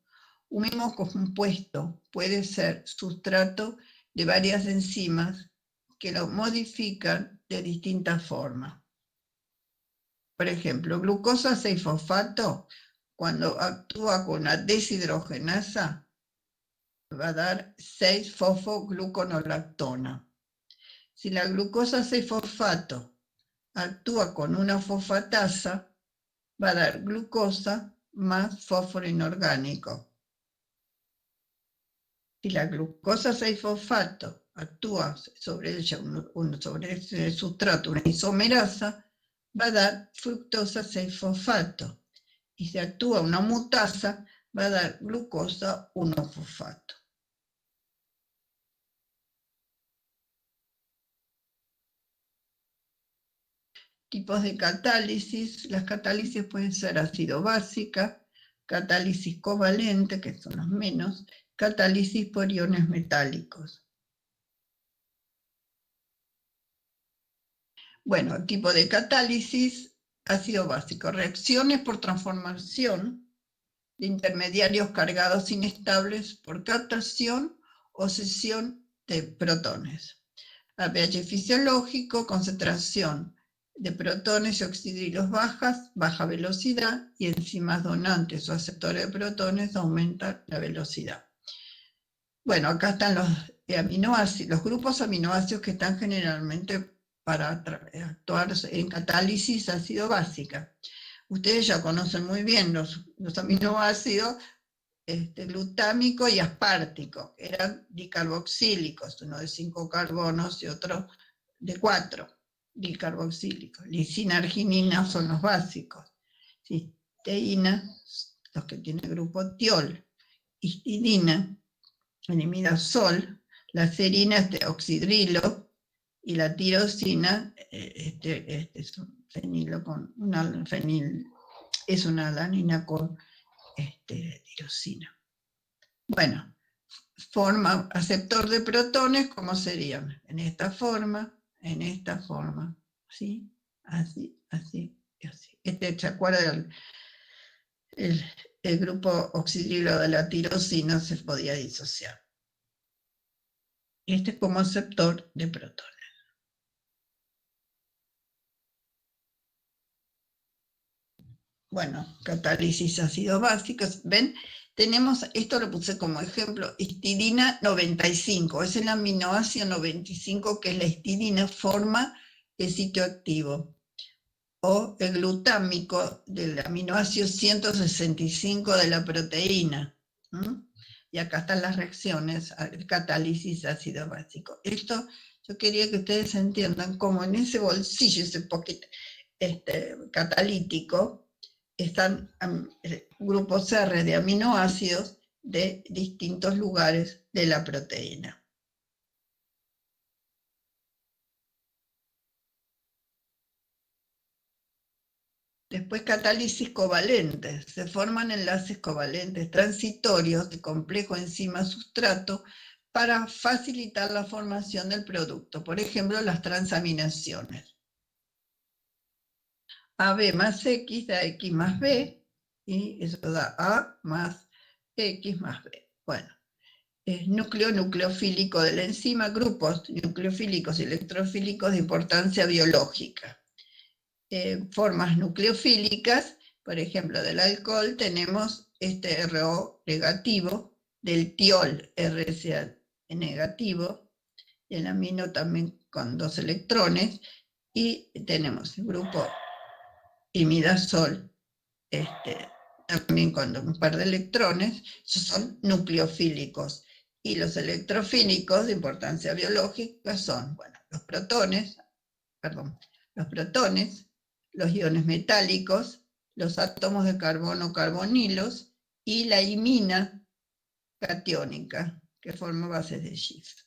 Un mismo compuesto puede ser sustrato de varias enzimas que lo modifican de distintas formas. Por ejemplo, glucosa 6-fosfato, cuando actúa con una deshidrogenasa, va a dar 6-fosfogluconolactona. Si la glucosa 6-fosfato actúa con una fosfatasa, va a dar glucosa más fósforo inorgánico. Si la glucosa 6-fosfato actúa sobre ella, sobre ese sustrato, una isomerasa, va a dar fructosa 6-fosfato. Y si actúa una mutasa, va a dar glucosa 1-fosfato. Tipos de catálisis. Las catálisis pueden ser ácido-básica, catálisis covalente, que son los menos, catálisis por iones metálicos. Bueno, tipo de catálisis, ácido básico, reacciones por transformación de intermediarios cargados inestables por captación o cesión de protones. A pH fisiológico, concentración de protones y oxidrilos bajas, baja velocidad, y enzimas donantes o aceptores de protones aumentan la velocidad. Bueno, acá están los aminoácidos, los grupos aminoácidos que están generalmente para actuar en catálisis ácido-básica. Ustedes ya conocen muy bien los aminoácidos glutámico y aspartico, eran dicarboxílicos, uno de 5 carbonos y otro de 4 dicarboxílicos. Lisina, arginina son los básicos. Cisteína, los que tienen grupo tiol. Histidina, imidazol. La serina es de oxidrilo, y la tirosina es un fenilo con es una alanina con tirosina. Bueno, forma aceptor de protones, ¿cómo serían? En esta forma, ¿sí? Así, así y así. ¿Se acuerdan? El grupo oxidrilo de la tirosina se podía disociar. Este es como aceptor de protones. Bueno, catálisis ácidos básicos, ¿ven? Tenemos, esto lo puse como ejemplo, histidina 95, es el aminoácido 95 que es la histidina, forma el sitio activo. O el glutámico del aminoácido 165 de la proteína. Y acá están las reacciones, catálisis ácido básico. Esto yo quería que ustedes entiendan cómo en ese bolsillo, ese poquito catalítico, están grupos R de aminoácidos de distintos lugares de la proteína. Después, catálisis covalente. Se forman enlaces covalentes transitorios de complejo enzima-sustrato para facilitar la formación del producto. Por ejemplo, las transaminaciones. AB más X da X más B, y eso da A más X más B. Bueno, núcleo nucleofílico de la enzima, grupos nucleofílicos y electrofílicos de importancia biológica. Formas nucleofílicas, por ejemplo, del alcohol tenemos este RO negativo, del tiol RCA negativo, el amino también con 2 electrones, y tenemos el grupo imidazol, también con un par de electrones. Esos son nucleofílicos. Y los electrofílicos de importancia biológica son, bueno, los protones, los iones metálicos, los átomos de carbono carbonilos y la imina catiónica, que forma bases de Schiff.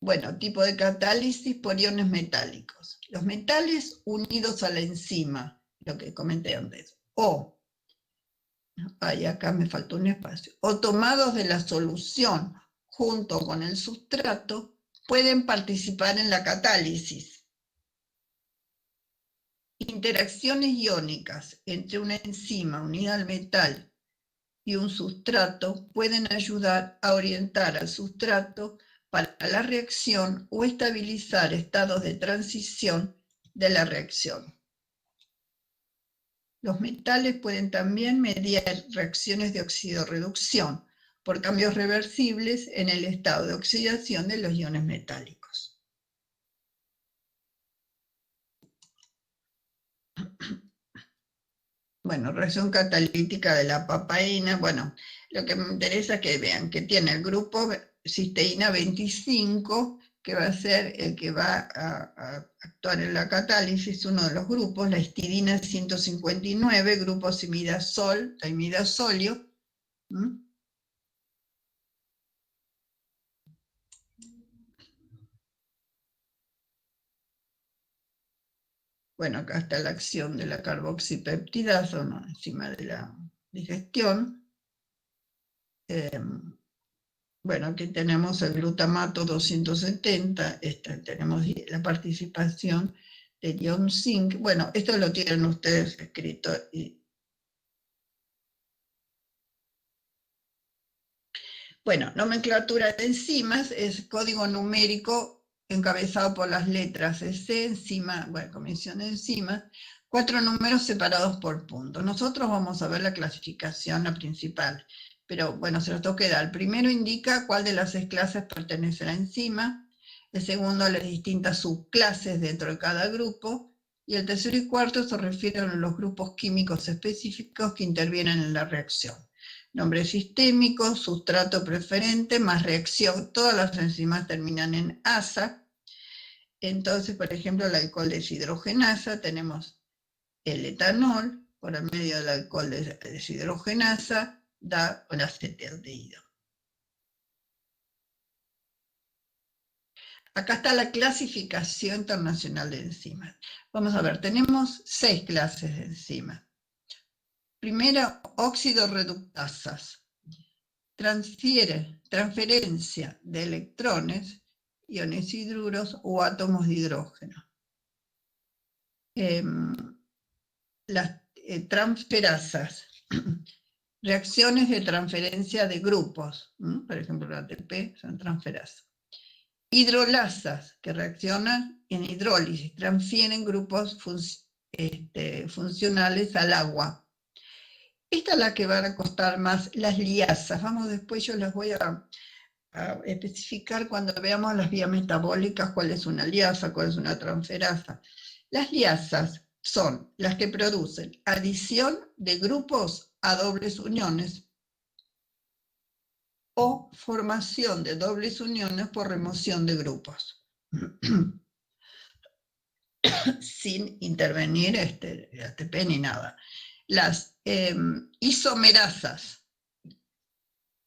Bueno, tipo de catálisis por iones metálicos. Los metales unidos a la enzima, lo que comenté antes, acá me faltó un espacio, o tomados de la solución junto con el sustrato, pueden participar en la catálisis. Interacciones iónicas entre una enzima unida al metal y un sustrato pueden ayudar a orientar al sustrato para la reacción o estabilizar estados de transición de la reacción. Los metales pueden también mediar reacciones de oxidorreducción por cambios reversibles en el estado de oxidación de los iones metálicos. Bueno, reacción catalítica de la papaína. Bueno, lo que me interesa es que vean que tiene el grupo cisteína 25, que va a ser el que va a actuar en la catálisis, uno de los grupos, la histidina 159, grupo imidazol, imidazolio. Bueno, acá está la acción de la carboxipeptidasa, una enzima de la digestión. Bueno, aquí tenemos el glutamato 270, tenemos la participación del ion zinc. Bueno, esto lo tienen ustedes escrito. Bueno, nomenclatura de enzimas es código numérico encabezado por las letras C, enzima, bueno, comisión de enzimas, 4 números separados por punto. Nosotros vamos a ver la clasificación, la principal, pero bueno, se los tengo que dar. El primero indica cuál de las 6 clases pertenece a la enzima, el segundo las distintas subclases dentro de cada grupo, y el tercero y cuarto se refieren a los grupos químicos específicos que intervienen en la reacción. Nombre sistémico, sustrato preferente, más reacción. Todas las enzimas terminan en asa. Entonces, por ejemplo, el alcohol deshidrogenasa, tenemos el etanol, por el medio del alcohol deshidrogenasa, da un acetaldehído. Acá está la clasificación internacional de enzimas. Vamos a ver, tenemos 6 clases de enzimas. Primero, oxidorreductasas. Transferencia de electrones, iones hidruros o átomos de hidrógeno. Las transferasas, reacciones de transferencia de grupos, por ejemplo la ATP son transferasas. Hidrolasas, que reaccionan en hidrólisis, transfieren grupos funcionales al agua. Esta es la que van a costar más, las liasas. Vamos, después yo las voy a especificar cuando veamos las vías metabólicas, cuál es una liasa, cuál es una transferasa. Las liasas son las que producen adición de grupos a dobles uniones o formación de dobles uniones por remoción de grupos, sin intervenir ATP ni nada. Las isomerasas,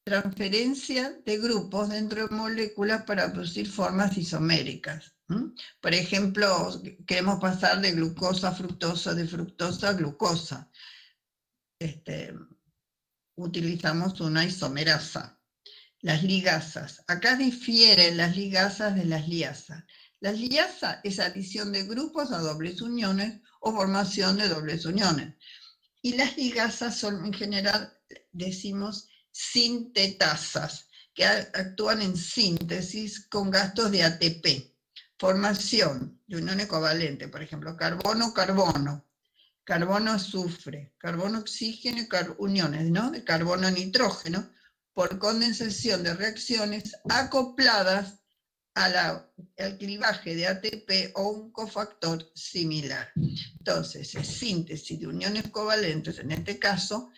transferencia de grupos dentro de moléculas para producir formas isoméricas. Por ejemplo, queremos pasar de glucosa a fructosa, de fructosa a glucosa. Utilizamos una isomerasa. Las ligasas. Acá difieren las ligasas de las liasas. La liasa es adición de grupos a dobles uniones o formación de dobles uniones. Y las ligasas son, en general, decimos sintetasas, que actúan en síntesis con gastos de ATP. Formación de uniones covalentes, por ejemplo, carbono-carbono, carbono-azufre, carbono-oxígeno y uniones, ¿no?, de carbono-nitrógeno, por condensación de reacciones acopladas al clivaje de ATP o un cofactor similar. Entonces, es síntesis de uniones covalentes, en este caso,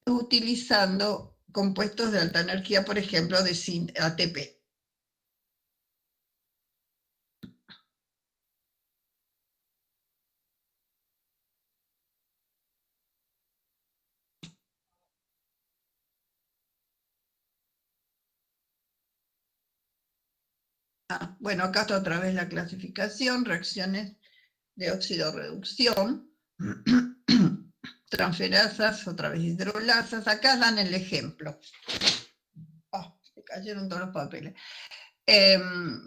utilizando compuestos de alta energía, por ejemplo, de ATP. Bueno, acá está otra vez la clasificación, reacciones de oxidorreducción, transferasas, otra vez hidrolasas. Acá dan el ejemplo. Se cayeron todos los papeles.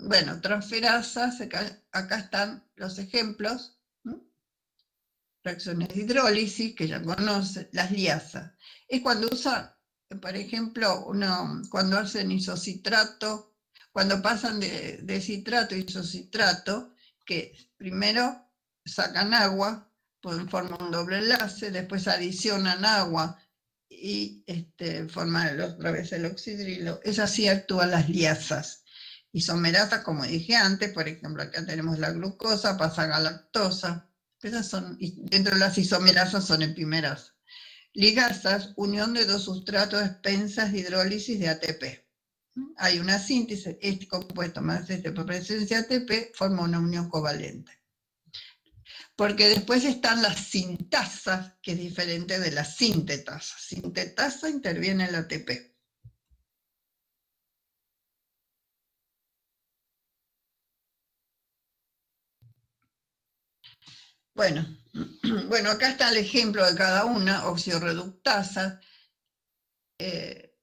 Bueno, transferasas, acá están los ejemplos. Reacciones de hidrólisis, que ya conoce, las liasas. Es cuando usan, por ejemplo, cuando hacen isocitrato, cuando pasan de citrato a isocitrato, que primero sacan agua, forman un doble enlace, después adicionan agua y forman otra vez el oxidrilo. Es así actúan las liasas. Isomerasas, como dije antes, por ejemplo, acá tenemos la glucosa, pasa a galactosa. Esas son, dentro de las isomerasas son epimerasas. Ligasas, unión de dos sustratos expensas de hidrólisis de ATP. Hay una síntesis, este compuesto más por presencia de ATP forma una unión covalente. Porque después están las sintasas, que es diferente de las sintetasas. Sintetasa interviene en el ATP. Bueno, acá está el ejemplo de cada una, oxidorreductasas.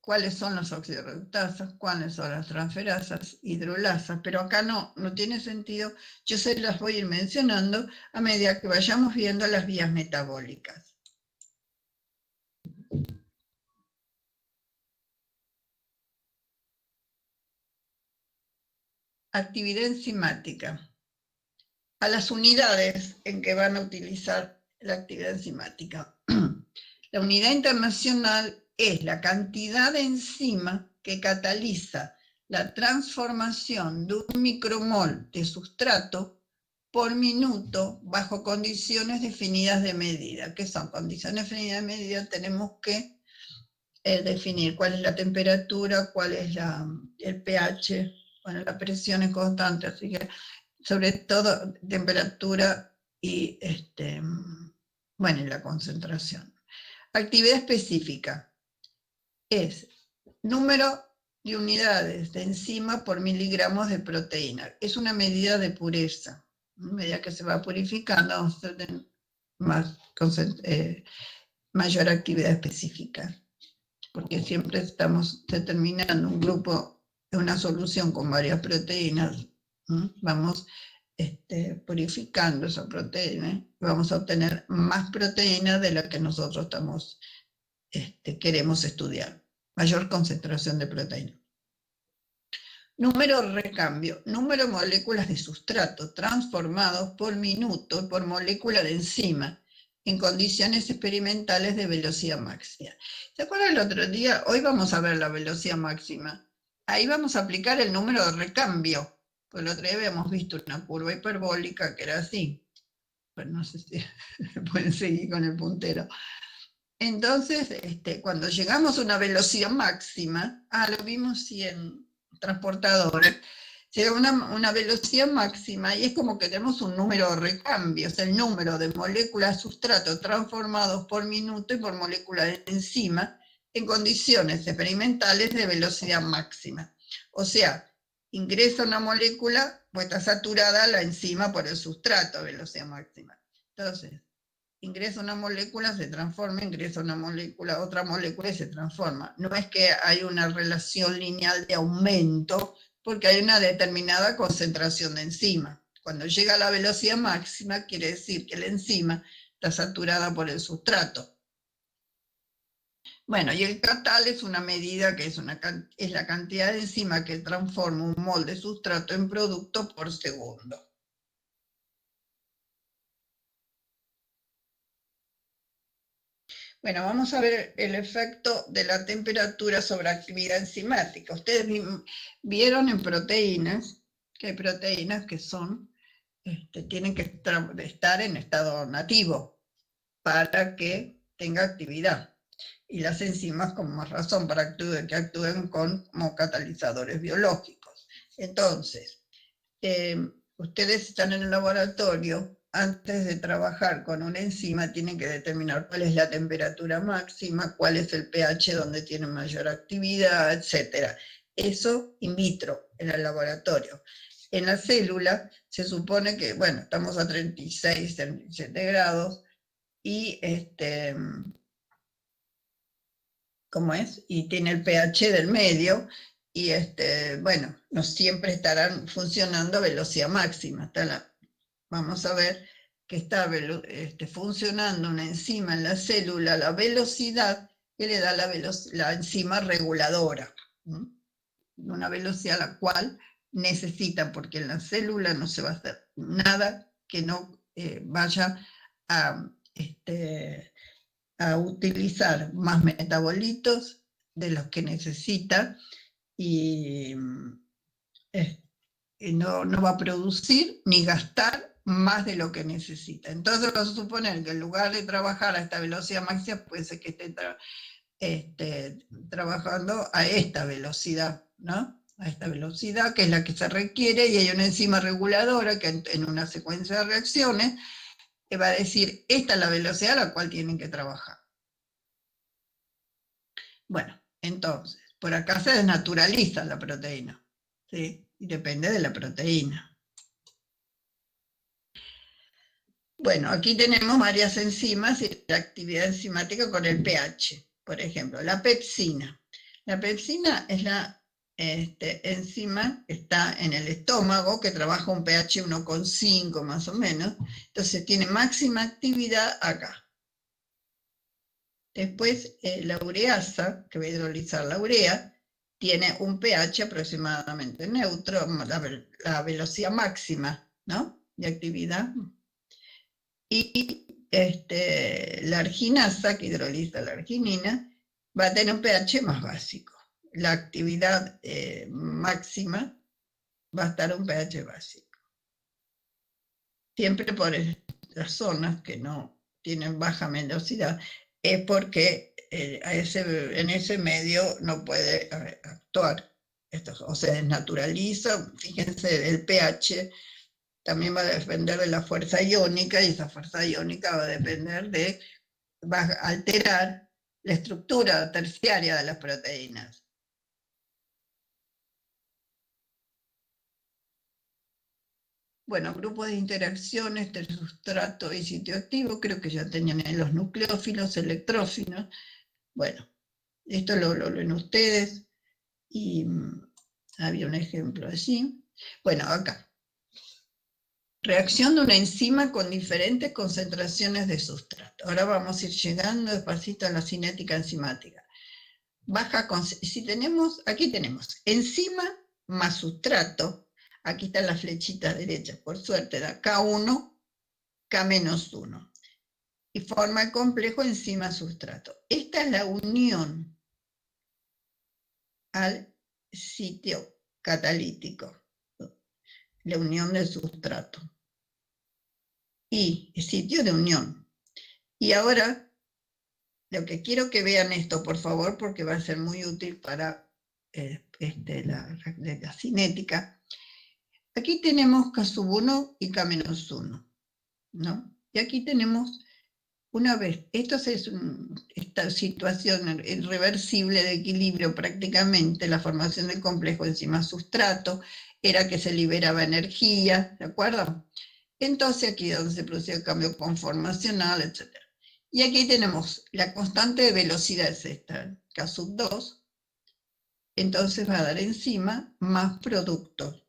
¿Cuáles son las oxidorreductasas? ¿Cuáles son las transferasas? Hidrolasas. Pero acá no tiene sentido. Yo se las voy a ir mencionando a medida que vayamos viendo las vías metabólicas. Actividad enzimática. A las unidades en que van a utilizar la actividad enzimática. La unidad internacional es la cantidad de enzima que cataliza la transformación de un micromol de sustrato por minuto bajo condiciones definidas de medida. ¿Qué son condiciones definidas de medida? Tenemos que definir cuál es la temperatura, cuál es el pH, bueno, la presión es constante, así que sobre todo temperatura y bueno, y la concentración. Actividad específica es número de unidades de enzima por miligramos de proteína. Es una medida de pureza. A medida que se va purificando, vamos a tener mayor actividad específica. Porque siempre estamos determinando un grupo de una solución con varias proteínas. Vamos purificando esa proteína, vamos a obtener más proteína de la que nosotros queremos estudiar, mayor concentración de proteína. Número de recambio, número de moléculas de sustrato transformados por minuto por molécula de enzima en condiciones experimentales de velocidad máxima. ¿Se acuerdan el otro día? Hoy vamos a ver la velocidad máxima. Ahí vamos a aplicar el número de recambio. Pues el otro día habíamos visto una curva hiperbólica que era así. Pues no sé si pueden seguir con el puntero. Entonces, cuando llegamos a una velocidad máxima, lo vimos sí en transportadores, llega una velocidad máxima y es como que tenemos un número de recambios, el número de moléculas de sustrato transformados por minuto y por molécula de enzima en condiciones experimentales de velocidad máxima. O sea, ingresa una molécula, pues está saturada la enzima por el sustrato a velocidad máxima. Entonces, ingresa una molécula, se transforma, ingresa una molécula, otra molécula y se transforma. No es que hay una relación lineal de aumento porque hay una determinada concentración de enzima. Cuando llega a la velocidad máxima, quiere decir que la enzima está saturada por el sustrato. Bueno, y el ktal es una medida que es la cantidad de enzima que transforma un mol de sustrato en producto por segundo. Bueno, vamos a ver el efecto de la temperatura sobre actividad enzimática. Ustedes vieron en proteínas, que hay proteínas que tienen que estar en estado nativo para que tenga actividad. Y las enzimas con más razón para que actúen como catalizadores biológicos. Entonces, ustedes están en el laboratorio, antes de trabajar con una enzima tienen que determinar cuál es la temperatura máxima, cuál es el pH donde tiene mayor actividad, etc. Eso in vitro, en el laboratorio. En la célula se supone que, bueno, estamos a 36, 37 grados y ¿cómo es? Y tiene el pH del medio y bueno, no siempre estarán funcionando a velocidad máxima. Vamos a ver que está funcionando una enzima en la célula, la velocidad que le da la enzima reguladora, ¿no? Una velocidad a la cual necesita, porque en la célula no se va a hacer nada que no vaya a utilizar más metabolitos de los que necesita y no va a producir ni gastar más de lo que necesita. Entonces vamos a suponer que en lugar de trabajar a esta velocidad máxima, puede ser que esté trabajando a esta velocidad, ¿no? A esta velocidad que es la que se requiere, y hay una enzima reguladora que en una secuencia de reacciones va a decir, esta es la velocidad a la cual tienen que trabajar. Bueno, entonces, por acá se desnaturaliza la proteína, ¿sí? Y depende de la proteína. Bueno, aquí tenemos varias enzimas y la actividad enzimática con el pH. Por ejemplo, la pepsina. La pepsina es la enzima que está en el estómago, que trabaja un pH 1,5 más o menos. Entonces tiene máxima actividad acá. Después, la ureasa, que va a hidrolizar la urea, tiene un pH aproximadamente neutro, la velocidad máxima, ¿no?, de actividad. Y la arginasa, que hidroliza la arginina, va a tener un pH más básico. La actividad máxima va a estar un pH básico. Siempre por las zonas que no tienen baja velocidad, es porque en ese medio no puede actuar. O se desnaturaliza. Fíjense, el pH también va a depender de la fuerza iónica, y esa fuerza iónica va a alterar la estructura terciaria de las proteínas. Bueno, grupos de interacciones entre sustrato y sitio activo, creo que ya tenían en los nucleófilos, electrófilos. Bueno, esto lo leen ustedes, y había un ejemplo así. Bueno, acá. Reacción de una enzima con diferentes concentraciones de sustrato. Ahora vamos a ir llegando despacito a la cinética enzimática. Aquí tenemos enzima más sustrato. Aquí están las flechitas derechas, por suerte, da K1, K-1. Y forma el complejo enzima-sustrato. Esta es la unión al sitio catalítico, la unión del sustrato. Y el sitio de unión. Y ahora, lo que quiero que vean esto, por favor, porque va a ser muy útil para la cinética. Aquí tenemos K1 y K-1, ¿no? Y aquí tenemos, una vez, esta situación irreversible de equilibrio prácticamente, la formación del complejo enzima-sustrato, era que se liberaba energía, ¿de acuerdo? Entonces aquí es donde se producía el cambio conformacional, etc. Y aquí tenemos la constante de velocidad, es esta, K2, entonces va a dar enzima más producto.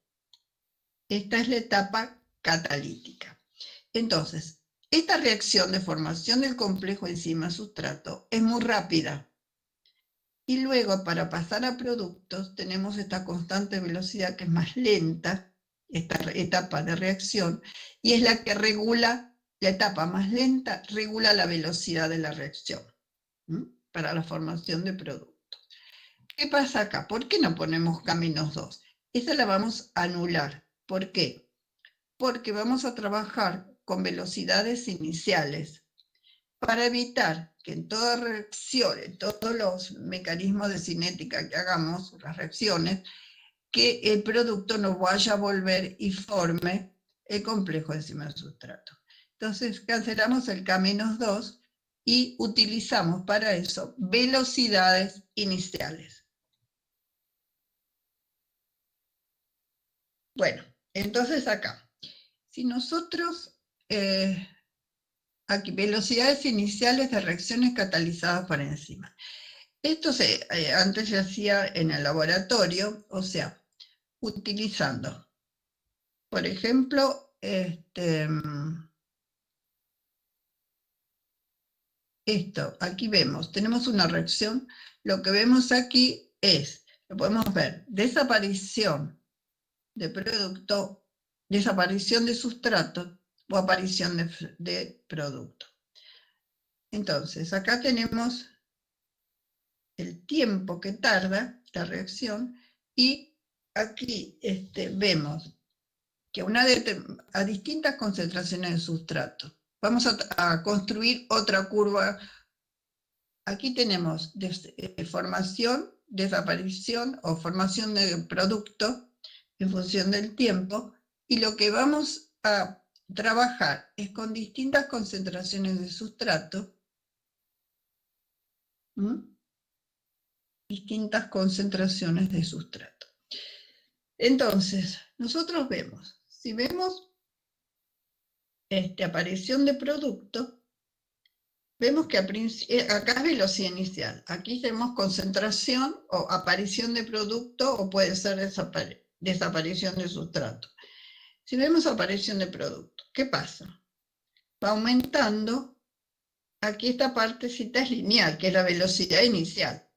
Esta es la etapa catalítica. Entonces, esta reacción de formación del complejo enzima-sustrato es muy rápida. Y luego, para pasar a productos, tenemos esta constante velocidad que es más lenta, esta etapa de reacción, y es la que regula, la etapa más lenta, regula la velocidad de la reacción, ¿m? Para la formación de productos. ¿Qué pasa acá? ¿Por qué no ponemos K-2? Esa la vamos a anular. ¿Por qué? Porque vamos a trabajar con velocidades iniciales para evitar que en toda reacción, en todos los mecanismos de cinética que hagamos, las reacciones, que el producto no vaya a volver y forme el complejo enzima-sustrato. Entonces cancelamos el K-2 y utilizamos para eso velocidades iniciales. Bueno, entonces acá, si nosotros, aquí, velocidades iniciales de reacciones catalizadas por enzimas. Esto antes se hacía en el laboratorio, o sea, utilizando, por ejemplo, esto, aquí vemos, tenemos una reacción, lo que vemos aquí es, lo podemos ver, desaparición de producto, desaparición de sustrato o aparición de producto. Entonces, acá tenemos el tiempo que tarda la reacción y aquí vemos que a distintas concentraciones de sustrato. Vamos a construir otra curva. Aquí tenemos formación, desaparición o formación de producto en función del tiempo, y lo que vamos a trabajar es con distintas concentraciones de sustrato, distintas concentraciones de sustrato. Entonces, nosotros vemos, si vemos aparición de producto, vemos que acá es velocidad inicial, aquí tenemos concentración o aparición de producto, o puede ser desaparición de sustrato. Si vemos aparición de producto, ¿qué pasa? Va aumentando, aquí esta partecita es lineal, que es la velocidad inicial.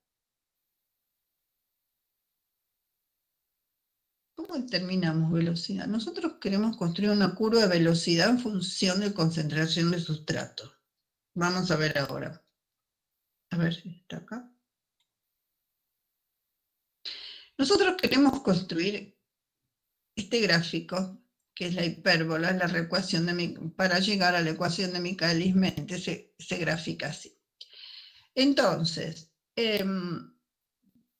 ¿Cómo determinamos velocidad? Nosotros queremos construir una curva de velocidad en función de concentración de sustrato. Vamos a ver ahora. A ver si está acá. Nosotros queremos construir este gráfico, que es la hipérbola, la ecuación para llegar a la ecuación de Michaelis-Menten, se grafica así. Entonces,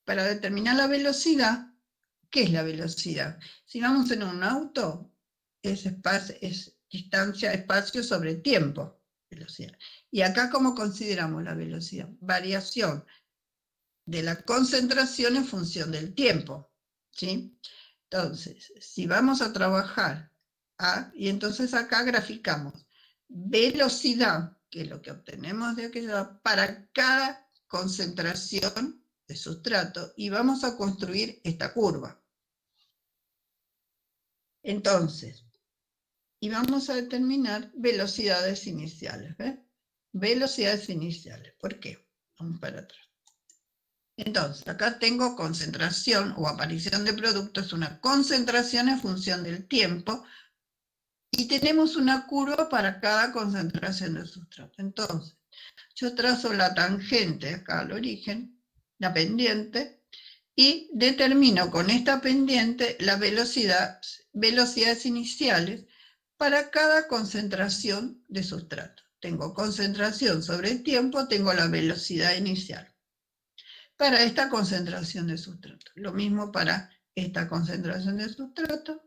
para determinar la velocidad, ¿qué es la velocidad? Si vamos en un auto, es distancia, espacio sobre tiempo, velocidad. Y acá, ¿cómo consideramos la velocidad? Variación de la concentración en función del tiempo, ¿sí? Entonces, si vamos a trabajar, y entonces acá graficamos velocidad, que es lo que obtenemos de aquello, para cada concentración de sustrato, y vamos a construir esta curva. Entonces, y vamos a determinar velocidades iniciales, ¿ves? Velocidades iniciales, ¿por qué? Vamos para atrás. Entonces, acá tengo concentración o aparición de productos, una concentración en función del tiempo, y tenemos una curva para cada concentración de sustrato. Entonces, yo trazo la tangente acá al origen, la pendiente, y determino con esta pendiente las velocidades iniciales para cada concentración de sustrato. Tengo concentración sobre el tiempo, tengo la velocidad inicial. Para esta concentración de sustrato. Lo mismo para esta concentración de sustrato.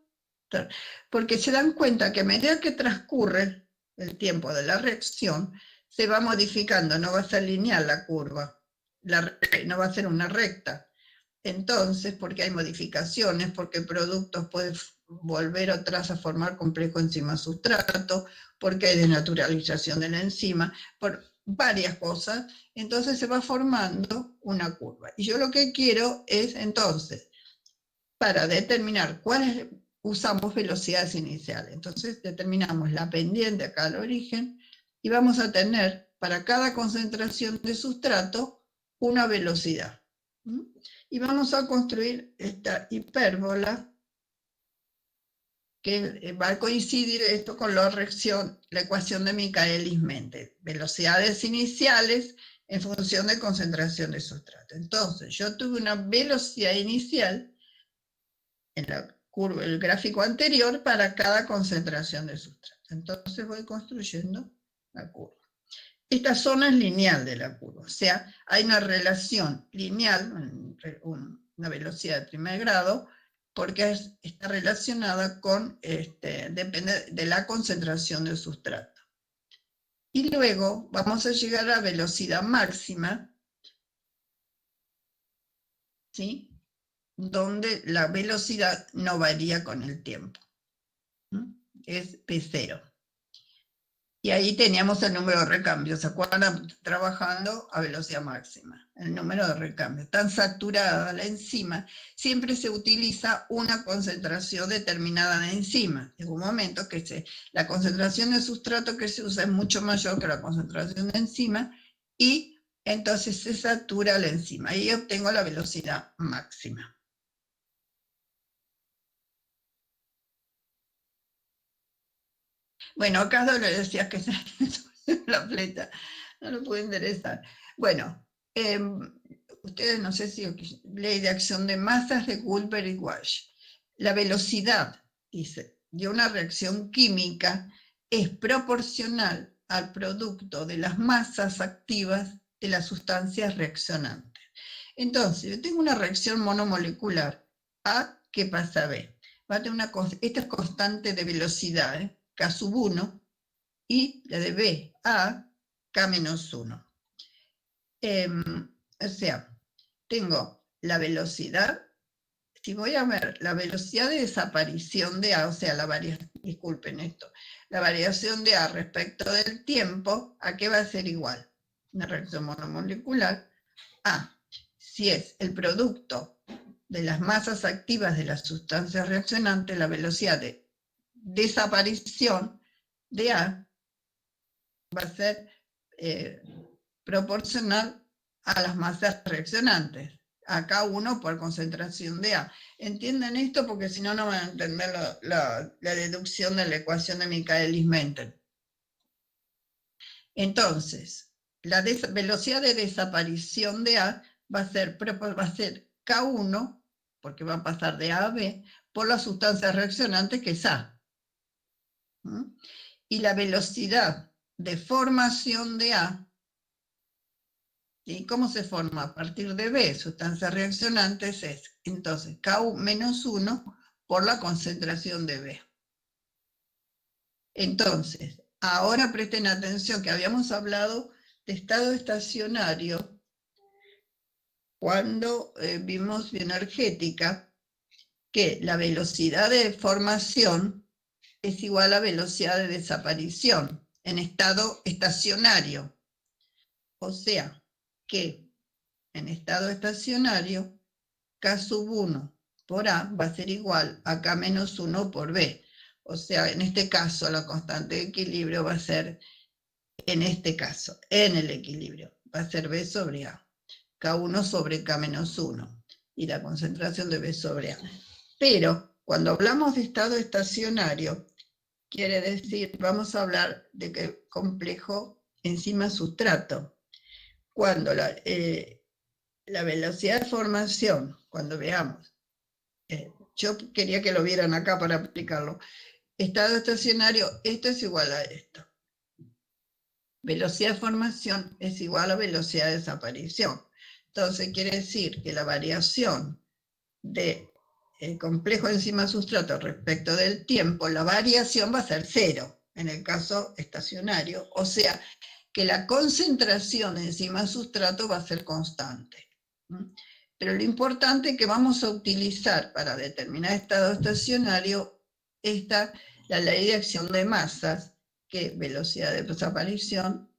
Porque se dan cuenta que a medida que transcurre el tiempo de la reacción, se va modificando, no va a ser lineal la curva, no va a ser una recta. Entonces, porque hay modificaciones, porque el producto puede volver atrás a formar complejo enzima-sustrato, porque hay desnaturalización de la enzima, varias cosas, entonces se va formando una curva. Y yo lo que quiero es, entonces, para determinar cuáles usamos velocidades iniciales. Entonces determinamos la pendiente acá al origen y vamos a tener para cada concentración de sustrato una velocidad. Y vamos a construir esta hipérbola que va a coincidir esto con la ecuación de Michaelis-Menten. Velocidades iniciales en función de concentración de sustrato. Entonces, yo tuve una velocidad inicial en la curva, el gráfico anterior para cada concentración de sustrato. Entonces voy construyendo la curva. Esta zona es lineal de la curva, o sea, hay una relación lineal, una velocidad de primer grado, porque está relacionada con, depende de la concentración del sustrato. Y luego vamos a llegar a velocidad máxima, ¿sí? Donde la velocidad no varía con el tiempo. Es P0. Y ahí teníamos el número de recambios. ¿Se acuerdan? Trabajando a velocidad máxima. El número de recambios. Tan saturada la enzima, siempre se utiliza una concentración determinada de enzima. En un momento que la concentración de sustrato que se usa es mucho mayor que la concentración de enzima y entonces se satura la enzima. Y obtengo la velocidad máxima. Bueno, acá le decía que la fleta, no lo puede enderezar. Bueno, ustedes no sé si ley de acción de masas de Goulper y Walsh. La velocidad, dice, de una reacción química es proporcional al producto de las masas activas de las sustancias reaccionantes. Entonces, yo tengo una reacción monomolecular, A, ¿qué pasa a B? Va a tener esta es constante de velocidad, K sub 1, y la de B a K menos 1. O sea, tengo la velocidad, si voy a ver la velocidad de desaparición de A, o sea, disculpen esto, la variación de A respecto del tiempo, ¿a qué va a ser igual? Una reacción monomolecular, A, si es el producto de las masas activas de las sustancias reaccionantes, la velocidad de desaparición de A va a ser proporcional a las masas reaccionantes, a K1 por concentración de A. ¿Entienden esto? Porque si no, no van a entender la deducción de la ecuación de Michaelis-Menten. Entonces, la velocidad de desaparición de A va a ser K1, porque va a pasar de A a B, por las sustancias reaccionantes, que es A. Y la velocidad de formación de A, ¿y cómo se forma? A partir de B, sustancias reaccionantes, es entonces K-1 por la concentración de B. Entonces, ahora presten atención que habíamos hablado de estado estacionario cuando vimos bioenergética, que la velocidad de formación es igual a velocidad de desaparición en estado estacionario. O sea, que en estado estacionario, K sub 1 por A va a ser igual a K menos 1 por B. O sea, en este caso, la constante de equilibrio va a ser, en este caso, en el equilibrio, va a ser B sobre A. K1 sobre K menos 1. Y la concentración de B sobre A. Pero, cuando hablamos de estado estacionario, quiere decir, vamos a hablar de que complejo enzima-sustrato. Cuando la velocidad de formación, cuando veamos, yo quería que lo vieran acá para aplicarlo, estado estacionario, esto es igual a esto. Velocidad de formación es igual a velocidad de desaparición. Entonces quiere decir que la variación del complejo enzima-sustrato respecto del tiempo, la variación va a ser 0 en el caso estacionario, o sea que la concentración de enzima-sustrato va a ser constante. Pero lo importante es que vamos a utilizar para determinar estado estacionario la ley de acción de masas, que velocidad de desaparición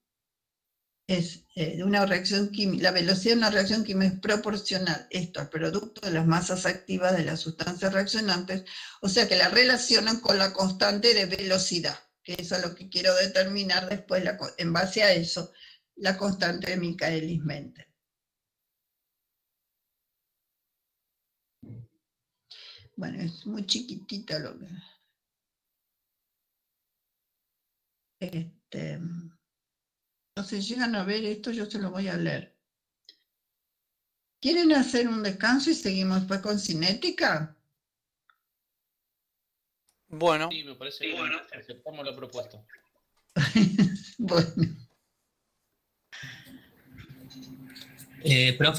es de una reacción química, la velocidad de una reacción química es proporcional esto al producto de las masas activas de las sustancias reaccionantes, o sea que la relacionan con la constante de velocidad, que eso es lo que quiero determinar después, en base a eso, la constante de Michaelis-Menten. Bueno, es muy chiquitita lo que... Entonces llegan a ver esto, yo se lo voy a leer. ¿Quieren hacer un descanso y seguimos después con cinética? Bueno, Sí, me parece que aceptamos la propuesta. Bueno. Profe,